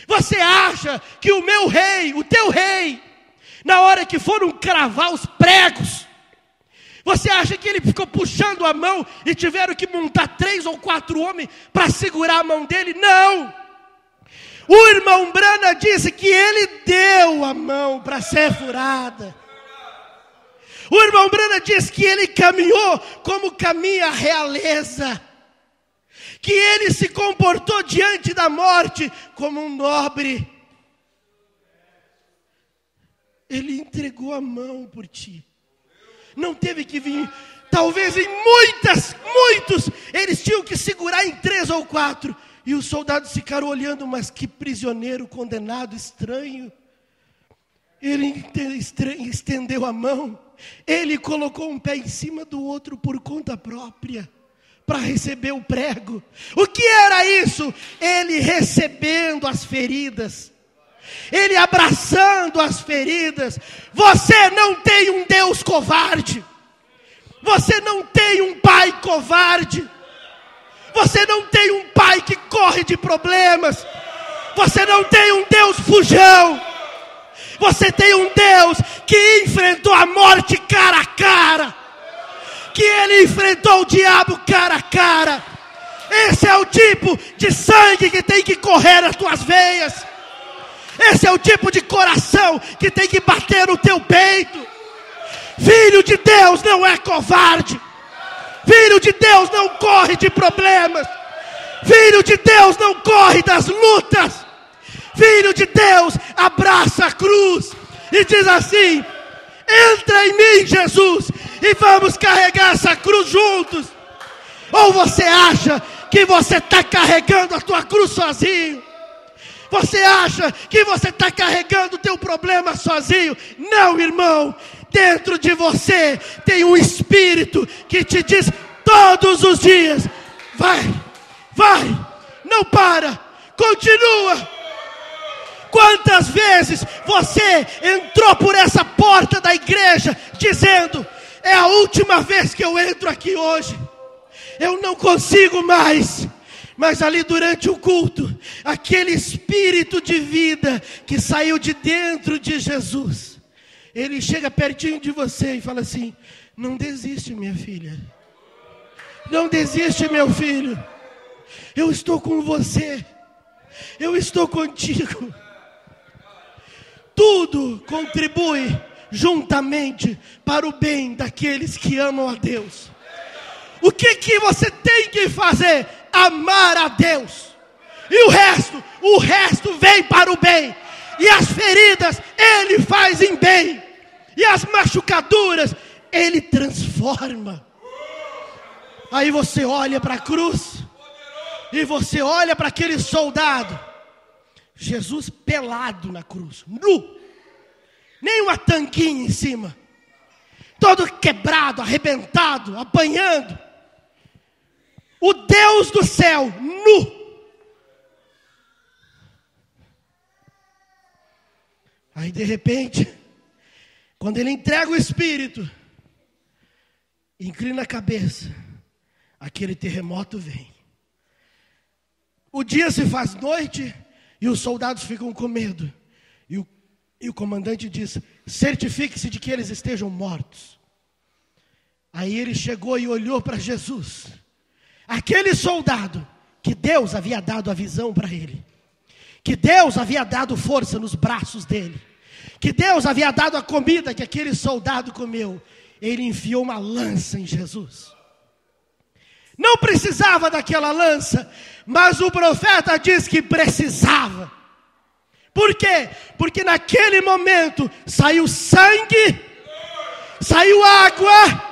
Speaker 1: Você acha que o meu rei, o teu rei, na hora que foram cravar os pregos, você acha que ele ficou puxando a mão e tiveram que montar 3 ou 4 homens para segurar a mão dele? Não! O irmão Branham disse que ele deu a mão para ser furada. O irmão Branham disse que ele caminhou como caminha a realeza. Que ele se comportou diante da morte como um nobre. Ele entregou a mão por ti. Não teve que vir. Talvez em muitos, eles tinham que segurar em 3 3 ou 4. E os soldados ficaram olhando, mas que prisioneiro condenado estranho. Ele estendeu a mão, ele colocou um pé em cima do outro por conta própria, para receber o prego. O que era isso? Ele recebendo as feridas, ele abraçando as feridas. Você não tem um Deus covarde, você não tem um pai covarde, você não tem um pai que corre de problemas, você não tem um Deus fujão. Você tem um Deus que enfrentou a morte cara a cara, que ele enfrentou o diabo cara a cara. Esse é o tipo de sangue que tem que correr nas tuas veias. Esse é o tipo de coração que tem que bater no teu peito. Filho de Deus não é covarde. Filho de Deus não corre de problemas. Filho de Deus não corre das lutas. Filho de Deus abraça a cruz e diz assim: entra em mim, Jesus, e vamos carregar essa cruz juntos. Ou você acha que você está carregando a tua cruz sozinho? Você acha que você está carregando o teu problema sozinho? Não, irmão. Dentro de você tem um Espírito que te diz todos os dias: vai, não para, continua. Quantas vezes você entrou por essa porta da igreja dizendo: é a última vez que eu entro aqui hoje, eu não consigo mais. Mas ali durante o culto, aquele espírito de vida que saiu de dentro de Jesus, ele chega pertinho de você e fala assim: não desiste, minha filha, não desiste, meu filho, eu estou com você, eu estou contigo. Tudo contribui juntamente para o bem daqueles que amam a Deus. O que você tem que fazer? Amar a Deus. E o resto vem para o bem. E as feridas Ele faz em bem. E as machucaduras Ele transforma. Aí você olha para a cruz e você olha para aquele soldado, Jesus pelado na cruz, nu, nem uma tanquinha em cima, todo quebrado, arrebentado, apanhando. O Deus do céu, nu. Aí de repente, quando ele entrega o Espírito, inclina a cabeça, aquele terremoto vem. O dia se faz noite e os soldados ficam com medo. E o comandante diz: certifique-se de que eles estejam mortos. Aí ele chegou e olhou para Jesus. Aquele soldado que Deus havia dado a visão para ele, que Deus havia dado força nos braços dele, que Deus havia dado a comida que aquele soldado comeu, ele enfiou uma lança em Jesus. Não precisava daquela lança, mas o profeta diz que precisava. Por quê? Porque naquele momento saiu sangue, saiu água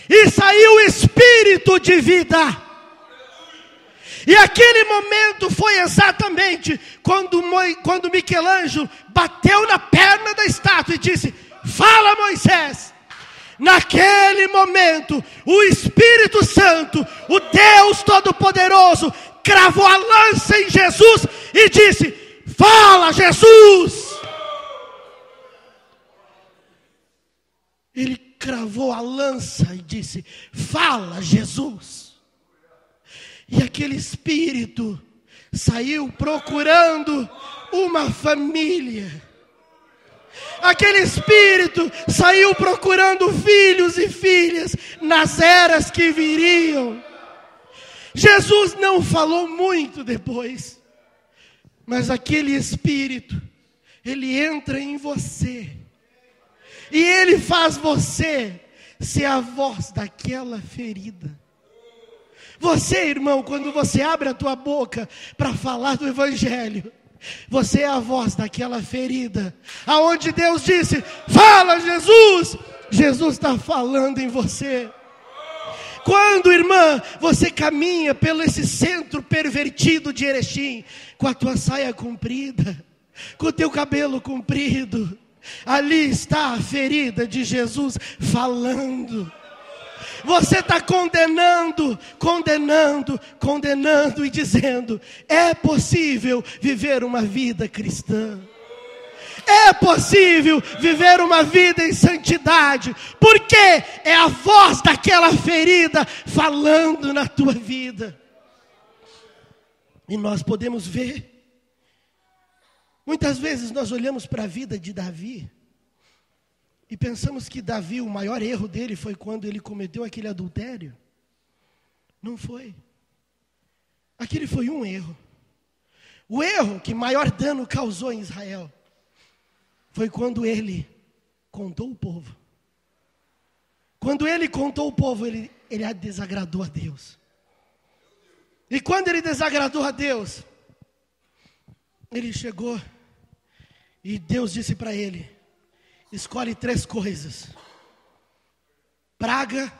Speaker 1: e saiu espírito de vida. E aquele momento foi exatamente quando Michelangelo bateu na perna da estátua e disse: fala, Moisés. Naquele momento, o Espírito Santo, o Deus Todo-Poderoso, cravou a lança em Jesus e disse: fala, Jesus. Ele cravou a lança e disse: fala, Jesus. E aquele espírito saiu procurando uma família. Aquele espírito saiu procurando filhos e filhas nas eras que viriam. Jesus não falou muito depois, mas aquele espírito, ele entra em você. E ele faz você ser a voz daquela ferida. Você, irmão, quando você abre a tua boca para falar do Evangelho, você é a voz daquela ferida, aonde Deus disse: fala, Jesus. Jesus está falando em você. Quando, irmã, você caminha pelo esse centro pervertido de Erechim, com a tua saia comprida, com o teu cabelo comprido, ali está a ferida de Jesus falando. Você está condenando e dizendo: é possível viver uma vida cristã. É possível viver uma vida em santidade, porque é a voz daquela ferida falando na tua vida. E nós podemos ver, muitas vezes nós olhamos para a vida de Davi e pensamos que Davi, o maior erro dele foi quando ele cometeu aquele adultério. Não foi. Aquele foi um erro. O erro que maior dano causou em Israel foi quando ele contou o povo. Quando ele contou o povo, ele desagradou a Deus. E quando ele desagradou a Deus, ele chegou e Deus disse para ele: escolhe 3 coisas: praga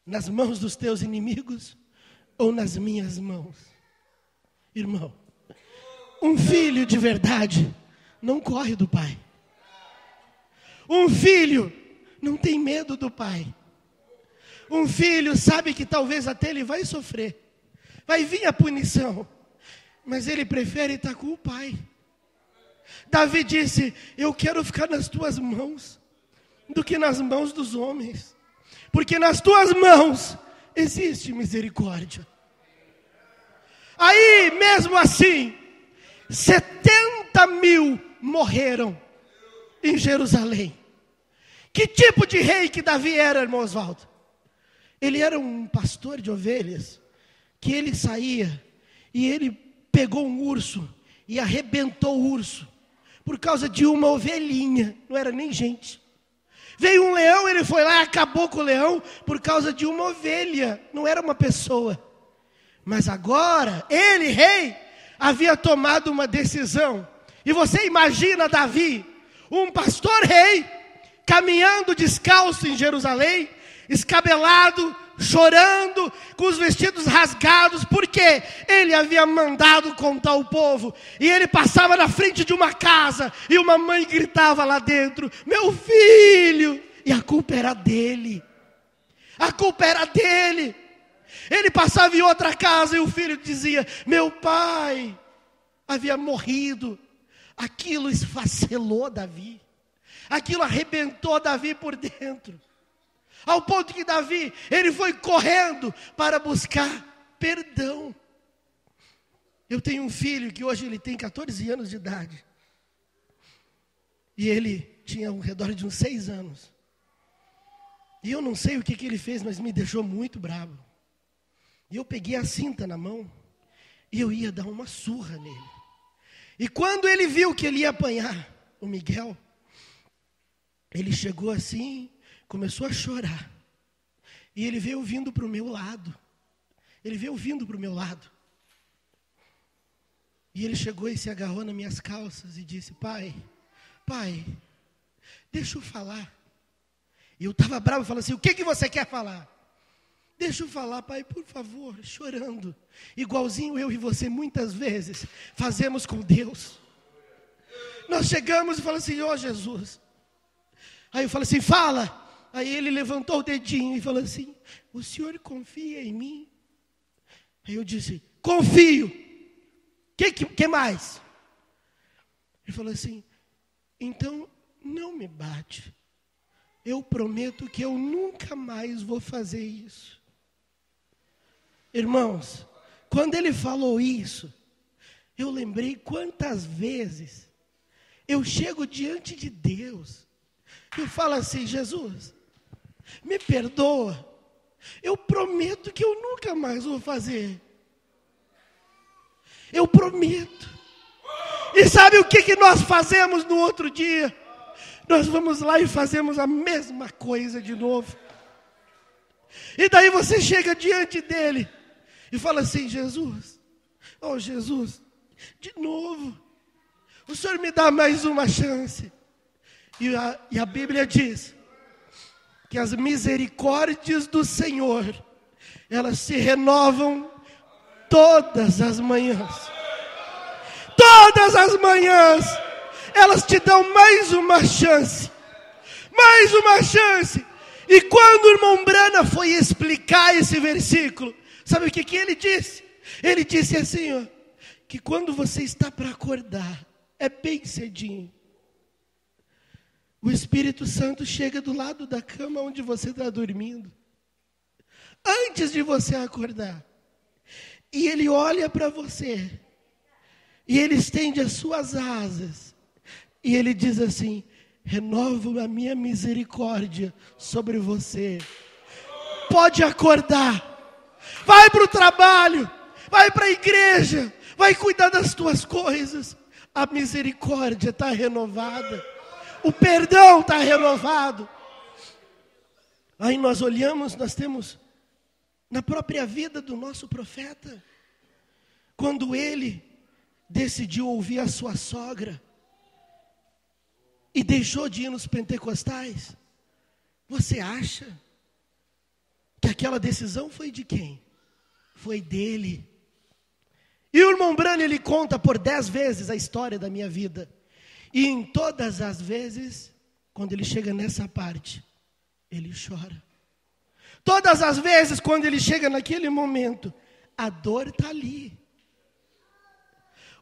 Speaker 1: nas mãos dos teus inimigos ou nas minhas mãos. Irmão, um filho de verdade não corre do pai. Um filho não tem medo do pai. Um filho sabe que talvez até ele vai sofrer, vai vir a punição, mas ele prefere estar com o pai. Davi disse: eu quero ficar nas tuas mãos do que nas mãos dos homens, porque nas tuas mãos existe misericórdia. Aí, mesmo assim, 70.000 morreram em Jerusalém. Que tipo de rei que Davi era, irmão Oswaldo? Ele era um pastor de ovelhas, que ele saía e ele pegou um urso e arrebentou o urso por causa de uma ovelhinha, não era nem gente. Veio um leão, ele foi lá e acabou com o leão por causa de uma ovelha, não era uma pessoa. Mas agora, ele, rei, havia tomado uma decisão. E você imagina Davi, um pastor rei, caminhando descalço em Jerusalém, escabelado, chorando, com os vestidos rasgados, porque ele havia mandado contar o povo. E ele passava na frente de uma casa, e uma mãe gritava lá dentro: meu filho! E a culpa era dele. A culpa era dele. Ele passava em outra casa e o filho dizia: meu pai havia morrido. Aquilo esfacelou Davi. Aquilo arrebentou Davi por dentro. Ao ponto que Davi, ele foi correndo para buscar perdão. Eu tenho um filho que hoje ele tem 14 anos de idade. E ele tinha ao redor de uns 6 anos. E eu não sei o que ele fez, mas me deixou muito bravo. E eu peguei a cinta na mão e eu ia dar uma surra nele. E quando ele viu que ele ia apanhar o Miguel, ele chegou assim, começou a chorar. E ele veio vindo para o meu lado. Ele veio vindo para o meu lado. E ele chegou e se agarrou nas minhas calças e disse: pai, deixa eu falar. E eu estava bravo e falei assim: o que você quer falar? Deixa eu falar, pai, por favor, chorando. Igualzinho eu e você muitas vezes fazemos com Deus. Nós chegamos e falamos assim: ó Jesus. Aí eu falei assim: fala. Aí ele levantou o dedinho e falou assim: o senhor confia em mim? Aí eu disse: confio. Que mais? Ele falou assim: então não me bate. Eu prometo que eu nunca mais vou fazer isso. Irmãos, quando ele falou isso, eu lembrei quantas vezes eu chego diante de Deus e falo assim: Jesus, me perdoa, eu prometo que eu nunca mais vou fazer. Eu prometo. E sabe o que nós fazemos no outro dia? Nós vamos lá e fazemos a mesma coisa de novo. E daí você chega diante dele e fala assim: Jesus, oh Jesus, de novo, o Senhor me dá mais uma chance. E a Bíblia diz que as misericórdias do Senhor, elas se renovam todas as manhãs. Todas as manhãs, elas te dão mais uma chance. Mais uma chance. E quando o irmão Brana foi explicar esse versículo, sabe o que ele disse? Ele disse assim, ó, que quando você está para acordar, é bem cedinho, o Espírito Santo chega do lado da cama onde você está dormindo, antes de você acordar, e ele olha para você, e ele estende as suas asas, e ele diz assim: renovo a minha misericórdia sobre você. Pode acordar, vai para o trabalho, vai para a igreja, vai cuidar das tuas coisas. A misericórdia está renovada, o perdão está renovado. Aí nós olhamos, nós temos na própria vida do nosso profeta, quando ele decidiu ouvir a sua sogra e deixou de ir nos pentecostais. Você acha que aquela decisão foi de quem? Foi dele. E o irmão Brana, ele conta por 10 vezes a história da minha vida. E em todas as vezes, quando ele chega nessa parte, ele chora. Todas as vezes, quando ele chega naquele momento, a dor está ali.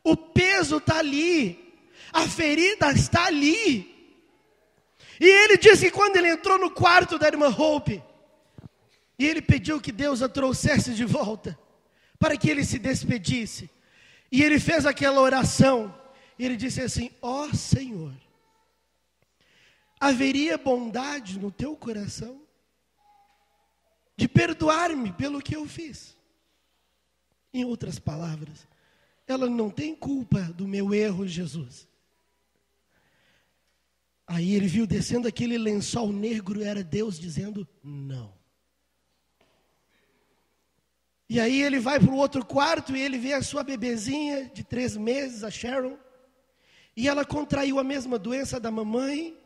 Speaker 1: O peso está ali. A ferida está ali. E ele disse que quando ele entrou no quarto da irmã Hope, e ele pediu que Deus a trouxesse de volta, para que ele se despedisse. E ele fez aquela oração. E ele disse assim: ó Senhor, haveria bondade no teu coração de perdoar-me pelo que eu fiz? Em outras palavras, ela não tem culpa do meu erro, Jesus. Aí ele viu descendo aquele lençol negro, era Deus dizendo não. E aí ele vai para o outro quarto e ele vê a sua bebezinha de 3 meses, a Sharon. E ela contraiu a mesma doença da mamãe.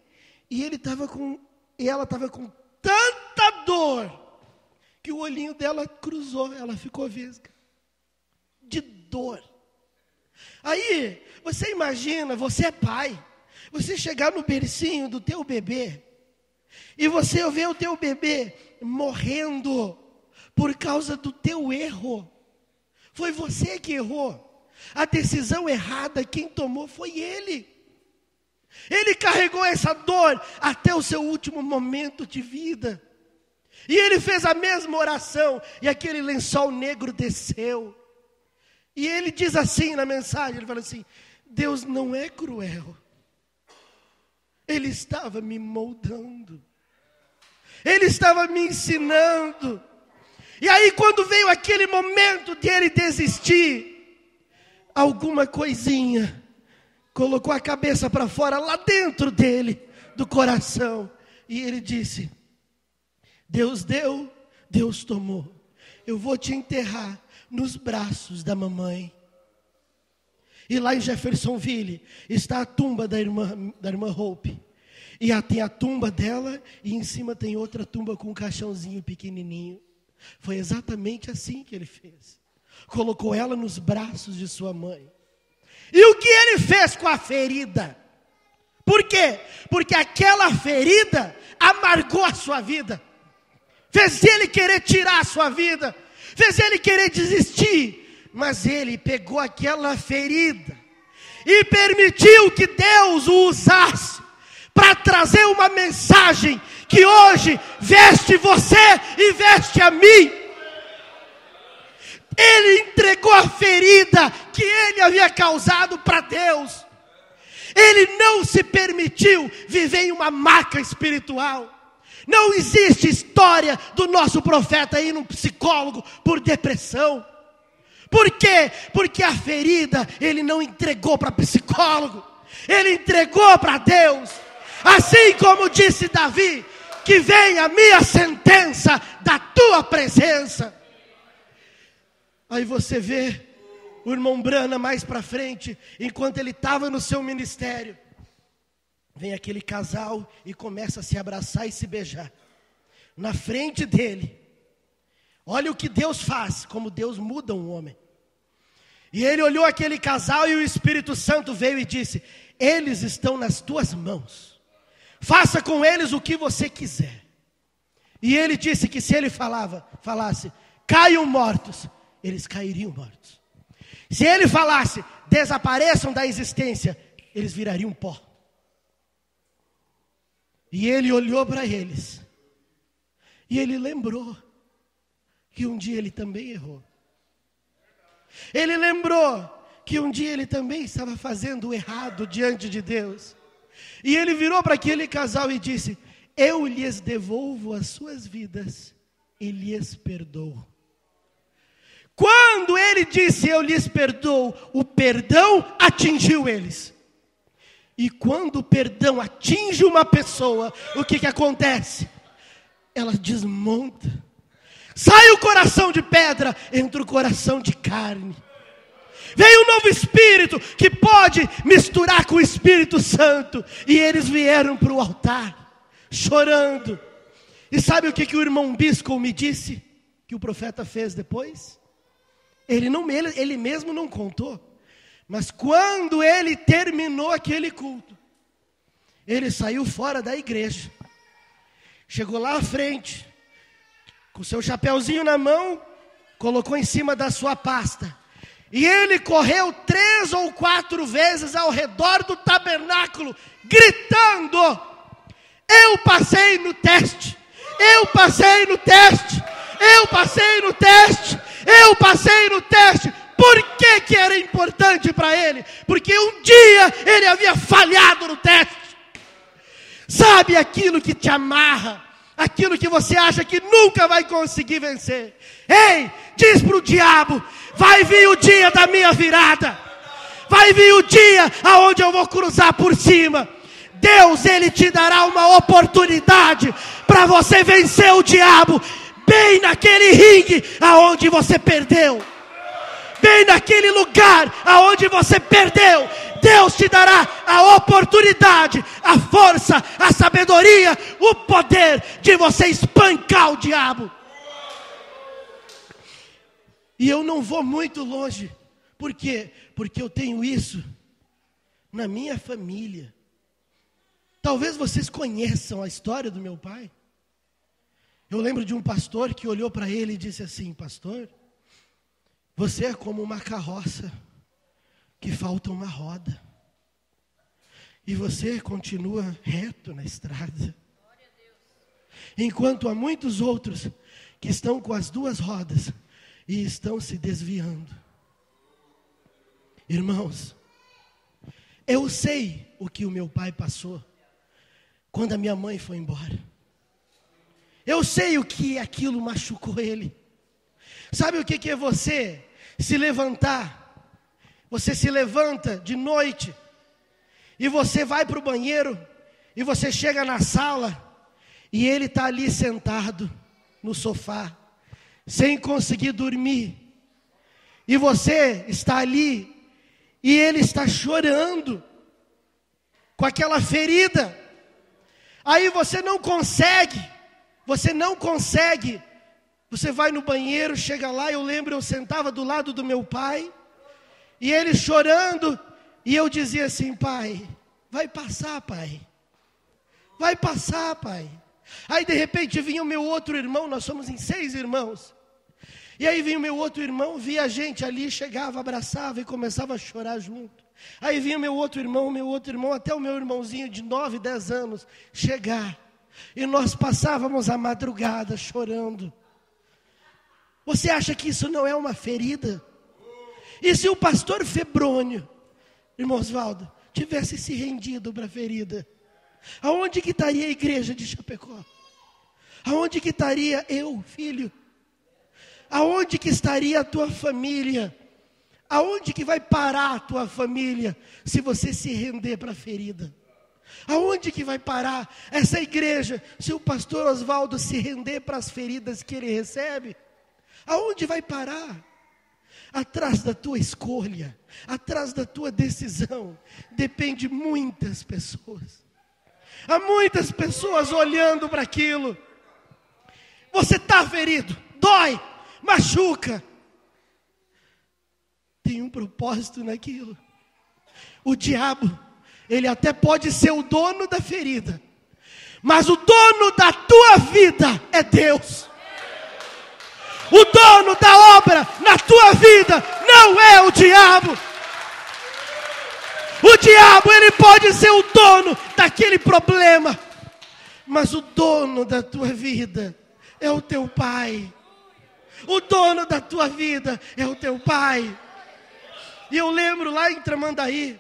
Speaker 1: E ela estava com tanta dor que o olhinho dela cruzou, ela ficou vesga. De dor. Aí, você imagina, você é pai. Você chegar no bercinho do teu bebê e você vê o teu bebê morrendo por causa do teu erro. Foi você que errou. A decisão errada, quem tomou foi ele. Ele carregou essa dor até o seu último momento de vida. E ele fez a mesma oração, e aquele lençol negro desceu. E ele diz assim na mensagem, ele fala assim: Deus não é cruel. Ele estava me moldando. Ele estava me ensinando. E aí quando veio aquele momento de ele desistir, alguma coisinha colocou a cabeça para fora lá dentro dele, do coração. E ele disse: Deus deu, Deus tomou. Eu vou te enterrar nos braços da mamãe. E lá em Jeffersonville está a tumba da irmã Hope. E tem a tumba dela e em cima tem outra tumba com um caixãozinho pequenininho. Foi exatamente assim que ele fez. Colocou ela nos braços de sua mãe. E o que ele fez com a ferida? Por quê? Porque aquela ferida amargou a sua vida. Fez ele querer tirar a sua vida. Fez ele querer desistir. Mas ele pegou aquela ferida e permitiu que Deus o usasse para trazer uma mensagem que hoje veste você e veste a mim. Ele entregou a ferida que ele havia causado para Deus. Ele não se permitiu viver em uma maca espiritual. Não existe história do nosso profeta ir num psicólogo por depressão. Por quê? Porque a ferida ele não entregou para psicólogo. Ele entregou para Deus. Assim como disse Davi: que venha a minha sentença da tua presença. Aí você vê o irmão Brana mais para frente, enquanto ele estava no seu ministério, vem aquele casal e começa a se abraçar e se beijar. na frente dele. Olha o que Deus faz, como Deus muda um homem. E ele olhou aquele casal e o Espírito Santo veio e disse: eles estão nas tuas mãos, faça com eles o que você quiser. E ele disse que se ele falasse, caiam mortos, eles cairiam mortos. Se ele falasse, desapareçam da existência, eles virariam pó. E ele olhou para eles, e ele lembrou que um dia ele também errou. Ele lembrou que um dia ele também estava fazendo o errado diante de Deus. E ele virou para aquele casal e disse: eu lhes devolvo as suas vidas e lhes perdoo. Quando ele disse eu lhes perdoo, o perdão atingiu eles. E quando o perdão atinge uma pessoa, o que acontece? Ela desmonta. Sai o coração de pedra, entra o coração de carne. Veio um novo Espírito que pode misturar com o Espírito Santo. E eles vieram para o altar, chorando. E sabe o que o irmão Biscoe me disse? Que o profeta fez depois? Ele mesmo não contou. Mas quando ele terminou aquele culto, ele saiu fora da igreja. Chegou lá à frente, com seu chapeuzinho na mão, colocou em cima da sua pasta. E ele correu 3 ou 4 vezes ao redor do tabernáculo, gritando: eu passei no teste, eu passei no teste, eu passei no teste, eu passei no teste. Por que era importante para ele? Porque um dia ele havia falhado no teste. Sabe aquilo que te amarra? Aquilo que você acha que nunca vai conseguir vencer. Ei, diz para o diabo: vai vir o dia da minha virada. Vai vir o dia aonde eu vou cruzar por cima. Deus, Ele te dará uma oportunidade para você vencer o diabo. Bem naquele ringue aonde você perdeu. Bem naquele lugar aonde você perdeu. Deus te dará a oportunidade, a força, a sabedoria, o poder de você espancar o diabo. E eu não vou muito longe. Por quê? Porque eu tenho isso na minha família. Talvez vocês conheçam a história do meu pai. Eu lembro de um pastor que olhou para ele e disse assim: pastor, você é como uma carroça que falta uma roda. E você continua reto na estrada. Enquanto há muitos outros que estão com as 2 rodas e estão se desviando. Irmãos, eu sei o que o meu pai passou quando a minha mãe foi embora. Eu sei o que aquilo machucou ele. Sabe o que é você se levantar? Você se levanta de noite e você vai para o banheiro e você chega na sala e ele está ali sentado no sofá, sem conseguir dormir. E você está ali e ele está chorando com aquela ferida. Aí você não consegue. Você vai no banheiro, chega lá, eu lembro, eu sentava do lado do meu pai, e ele chorando, e eu dizia assim: pai, vai passar, pai. Vai passar, pai. Aí de repente vinha o meu outro irmão, nós somos em 6 irmãos. E aí vinha o meu outro irmão, via a gente ali, chegava, abraçava e começava a chorar junto. Aí vinha o meu outro irmão, até o meu irmãozinho de 9, 10 anos, chegar. E nós passávamos a madrugada chorando. Você acha que isso não é uma ferida? E se o pastor Febrônio, irmão Osvaldo, tivesse se rendido para a ferida, aonde que estaria a igreja de Chapecó? Aonde que estaria eu, filho? Aonde que estaria a tua família? Aonde que vai parar a tua família se você se render para a ferida? Aonde que vai parar essa igreja se o pastor Osvaldo se render para as feridas que ele recebe? Aonde vai parar? Atrás da tua escolha, atrás da tua decisão, depende muitas pessoas. Há muitas pessoas olhando para aquilo. Você está ferido, dói, machuca. Tem um propósito naquilo. O diabo, ele até pode ser o dono da ferida, mas o dono da tua vida é Deus. O dono da obra na tua vida não é o diabo. O diabo, ele pode ser o dono daquele problema, mas o dono da tua vida é o teu Pai. O dono da tua vida é o teu Pai. E eu lembro lá em Tramandaí,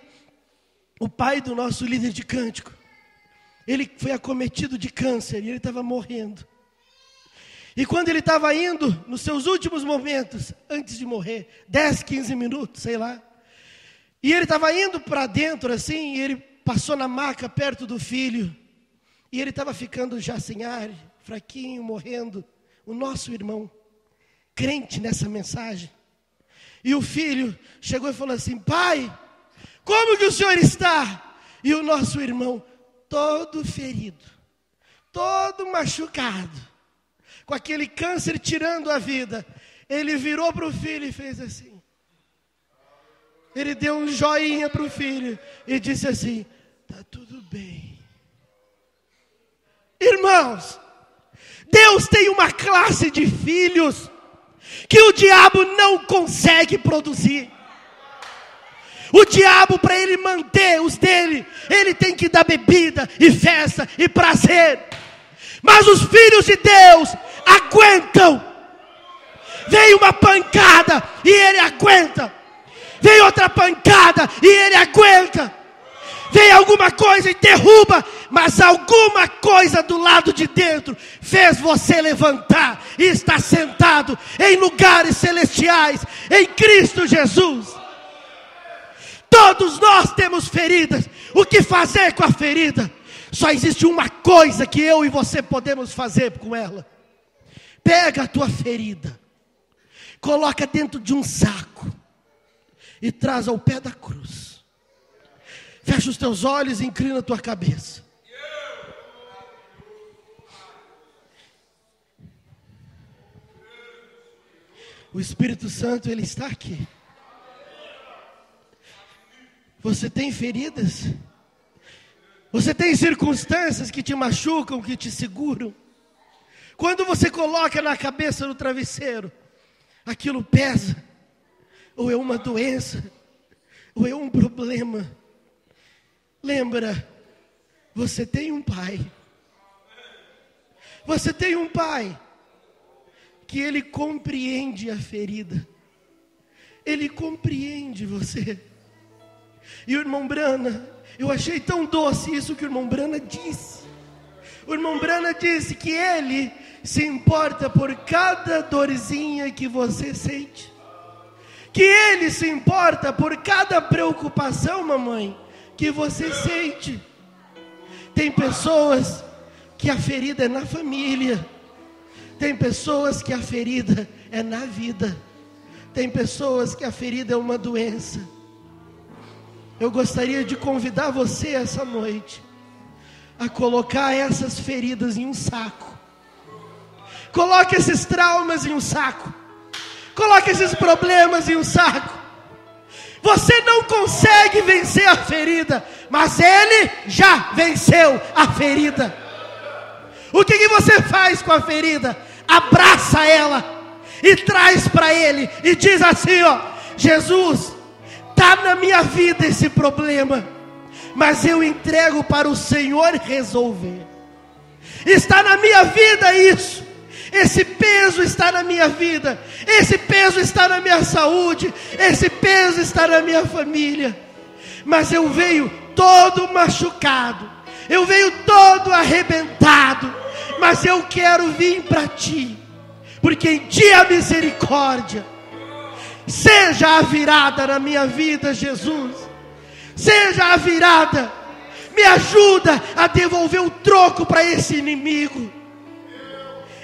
Speaker 1: o pai do nosso líder de cântico, ele foi acometido de câncer e ele estava morrendo. E quando ele estava indo, nos seus últimos momentos, antes de morrer, 10, 15 minutos, sei lá, e ele estava indo para dentro assim, e ele passou na maca perto do filho, e ele estava ficando já sem ar, fraquinho, morrendo, o nosso irmão, crente nessa mensagem. E o filho chegou e falou assim: pai, como que o senhor está? E o nosso irmão, todo ferido, todo machucado, com aquele câncer tirando a vida, ele virou para o filho e fez assim. Ele deu um joinha para o filho e disse assim: está tudo bem. Irmãos, Deus tem uma classe de filhos que o diabo não consegue produzir. O diabo, para ele manter os dele, ele tem que dar bebida e festa e prazer. Mas os filhos de Deus aguentam. Vem uma pancada e ele aguenta. Vem outra pancada e ele aguenta. Vem alguma coisa e derruba, mas alguma coisa do lado de dentro fez você levantar e estar sentado em lugares celestiais em Cristo Jesus. Todos nós temos feridas. O que fazer com a ferida? Só existe uma coisa que eu e você podemos fazer com ela. Pega a tua ferida, coloca dentro de um saco e traz ao pé da cruz. Fecha os teus olhos e inclina a tua cabeça. O Espírito Santo, ele está aqui. Você tem feridas? Você tem circunstâncias que te machucam, que te seguram? Quando você coloca na cabeça do travesseiro, aquilo pesa, ou é uma doença, ou é um problema. Lembra, você tem um pai. Você tem um pai que ele compreende a ferida. Ele compreende você. E o irmão Brana, eu achei tão doce isso que o irmão Brana disse. O irmão Brana disse que ele se importa por cada dorzinha que você sente. Que ele se importa por cada preocupação, mamãe, que você sente. Tem pessoas que a ferida é na família. Tem pessoas que a ferida é na vida. Tem pessoas que a ferida é uma doença. Eu gostaria de convidar você essa noite a colocar essas feridas em um saco. Coloque esses traumas em um saco. Coloque esses problemas em um saco. Você não consegue vencer a ferida, mas ele já venceu a ferida. O que você faz com a ferida? Abraça ela e traz para ele e diz assim, ó: Jesus, está na minha vida esse problema, mas eu entrego para o Senhor resolver. Está na minha vida isso. Esse peso está na minha vida. Esse peso está na minha saúde. Esse peso está na minha família. Mas eu venho todo machucado. Eu venho todo arrebentado. Mas eu quero vir para ti, porque em ti há misericórdia. Seja a virada na minha vida, Jesus. Seja a virada. Me ajuda a devolver o troco para esse inimigo.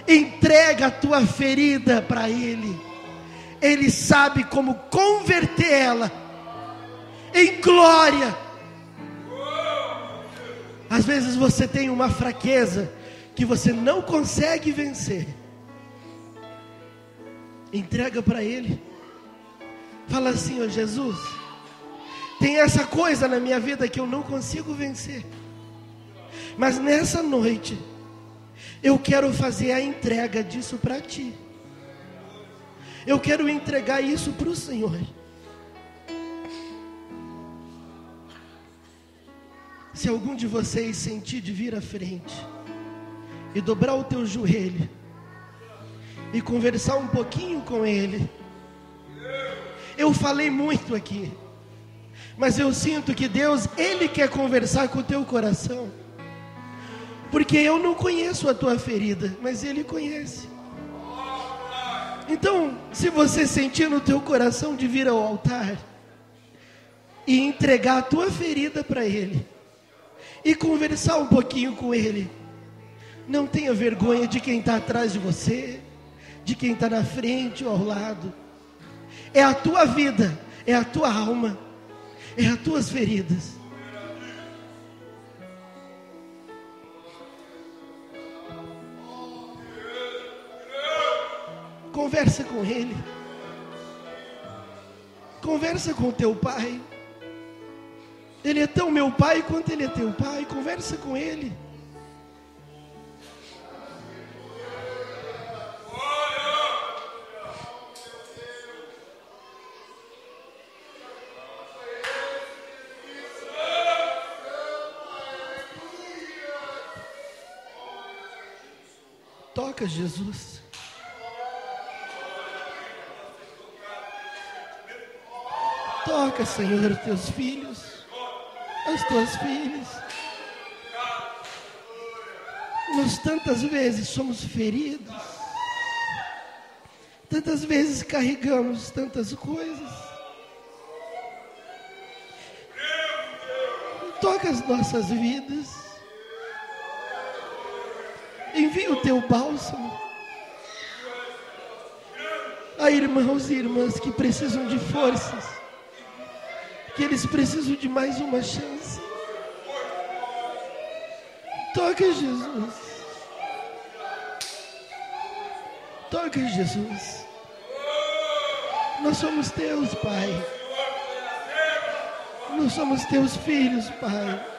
Speaker 1: Entrega a tua ferida para Ele. Ele sabe como converter ela em glória. Às vezes você tem uma fraqueza que você não consegue vencer. Entrega para Ele. Fala assim: ó Jesus, tem essa coisa na minha vida que eu não consigo vencer, mas nessa noite eu quero fazer a entrega disso para Ti. Eu quero entregar isso para o Senhor. Se algum de vocês sentir de vir à frente e dobrar o teu joelho e conversar um pouquinho com Ele. Eu falei muito aqui, mas eu sinto que Deus, Ele quer conversar com o teu coração, porque eu não conheço a tua ferida, mas Ele conhece. Então, se você sentir no teu coração de vir ao altar e entregar a tua ferida para Ele e conversar um pouquinho com Ele, não tenha vergonha de quem está atrás de você, de quem está na frente ou ao lado. É a tua vida, é a tua alma, é as tuas feridas. Conversa com Ele. Conversa com teu pai. Ele é tão meu pai quanto Ele é teu pai. Conversa com Ele. Toca, Jesus. Toca, Senhor, os teus filhos, as tuas filhas. Nós tantas vezes somos feridos, tantas vezes carregamos tantas coisas. Toca as nossas vidas. Envia o teu bálsamo. Há irmãos e irmãs que precisam de forças, que eles precisam de mais uma chance. Toca, Jesus. Toca, Jesus. Nós somos teus, Pai. Nós somos teus filhos, Pai.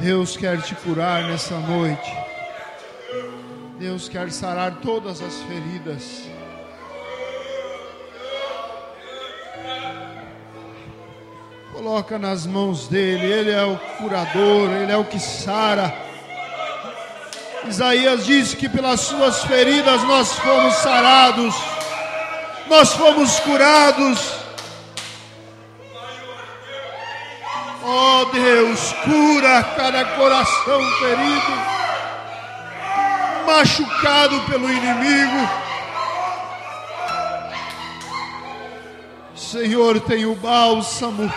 Speaker 2: Deus quer te curar nessa noite. Deus quer sarar todas as feridas. Coloca nas mãos dele. Ele é o curador, ele é o que sara. Isaías disse que pelas suas feridas nós fomos sarados, nós fomos curados. Oh Deus, cura cada coração ferido, machucado pelo inimigo. Senhor, tem o bálsamo.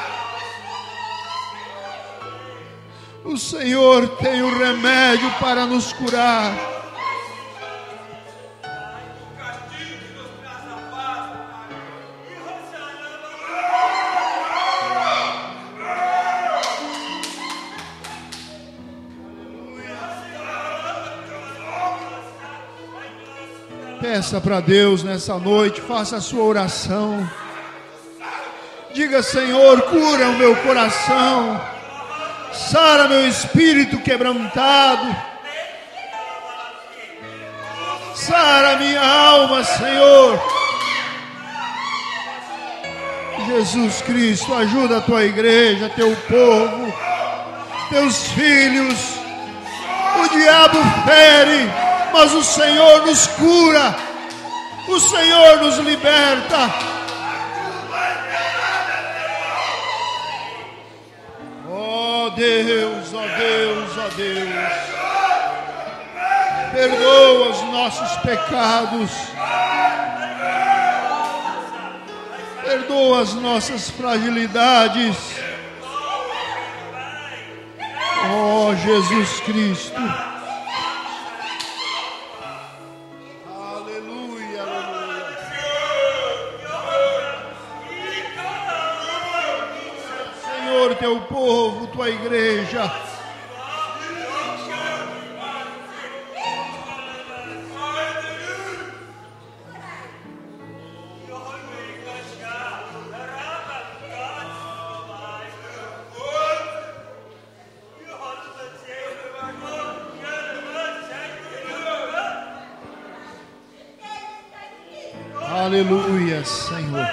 Speaker 2: O Senhor tem o remédio para nos curar. Peça para Deus nessa noite, faça a sua oração. Diga: Senhor, cura o meu coração, sara meu espírito quebrantado, sara minha alma, Senhor. Jesus Cristo, ajuda a tua igreja, teu povo, teus filhos. O diabo fere, mas o Senhor nos cura, o Senhor nos liberta. Oh Deus, oh Deus, oh Deus, perdoa os nossos pecados, perdoa perdoa as nossas fragilidades. Oh, Jesus Cristo. Aleluia, aleluia. Senhor, teu povo, tua igreja. Aleluia, Senhor.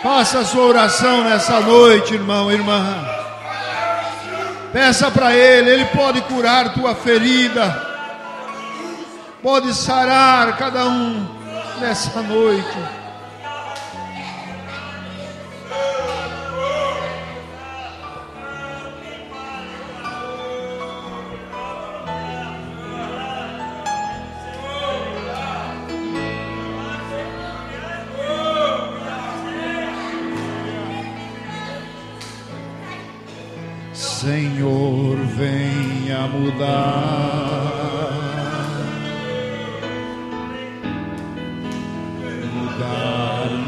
Speaker 2: Faça a sua oração nessa noite, irmão, irmã. Peça para Ele pode curar tua ferida, pode sarar cada um nessa noite. Senhor, venha mudar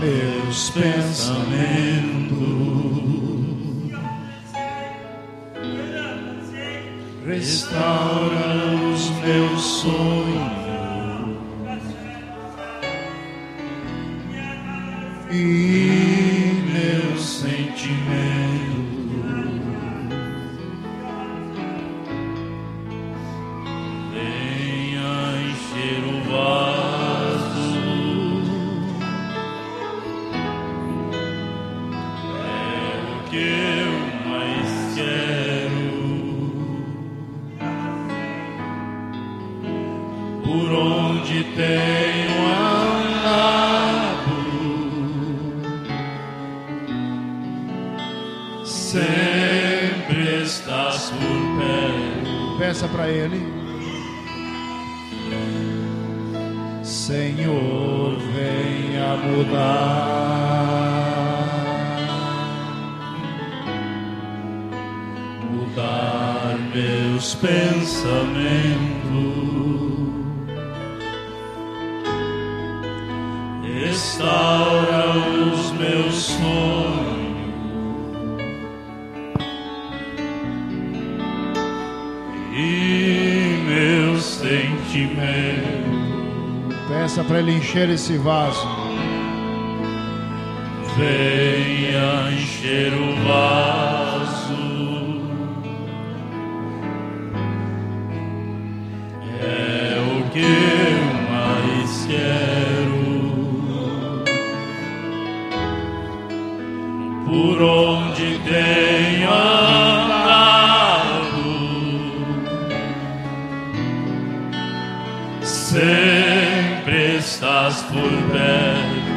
Speaker 2: meus pensamentos, restaura os meus sonhos e meus sentimentos. Por onde tenho andado, sempre estás por perto. Peça para Ele. Senhor, venha mudar meus pensamentos, restaura os meus sonhos e meus sentimentos. Peça para Ele encher esse vaso. Venha encher o vaso. É o que eu mais quero. Por onde tenho andado, sempre estás por perto.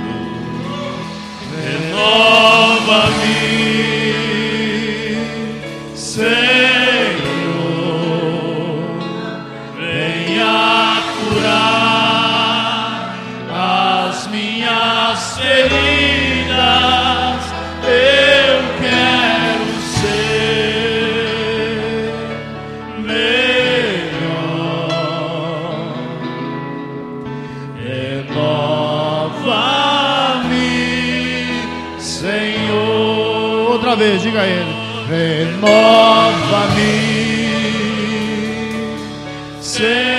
Speaker 2: Renova-me, Senhor, venha curar as minhas feridas. Eu quero ser melhor. Renova-me, Senhor. Outra vez, diga a Ele. Renova-me, Senhor.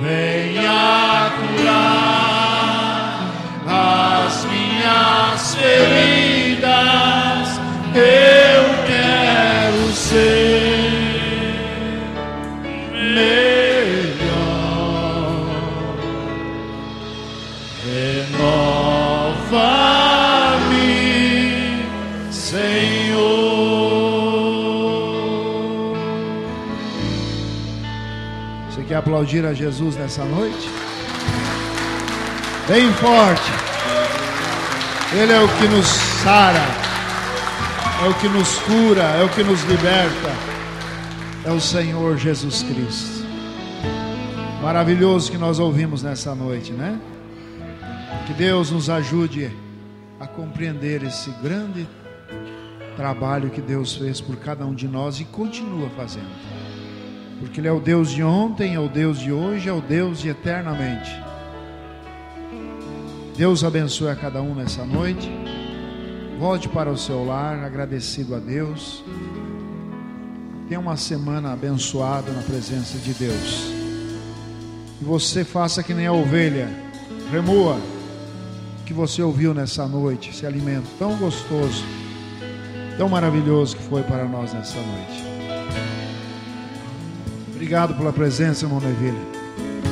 Speaker 2: Venha curar as minhas feridas. Eu quero ser melhor. Renova-me, Senhor. Você quer aplaudir a Jesus nessa noite? Bem forte. Ele é o que nos sara, é o que nos cura, é o que nos liberta. é o Senhor Jesus Cristo. Maravilhoso que nós ouvimos nessa noite, né? Que Deus nos ajude a compreender esse grande trabalho que Deus fez por cada um de nós e continua fazendo. Porque Ele é o Deus de ontem, é o Deus de hoje, é o Deus de eternamente. Deus abençoe a cada um nessa noite. Volte para o seu lar, agradecido a Deus. Tenha uma semana abençoada na presença de Deus. E você faça que nem a ovelha, remua o que você ouviu nessa noite, esse alimento tão gostoso, tão maravilhoso que foi para nós nessa noite. Obrigado pela presença, irmão Neville.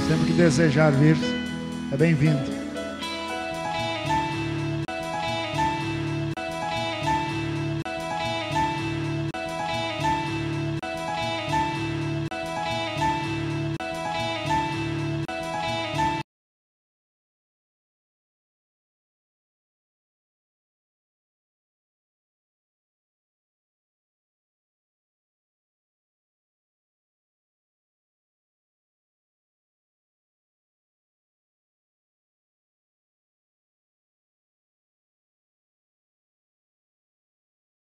Speaker 2: Sempre que desejar vir, é bem-vindo.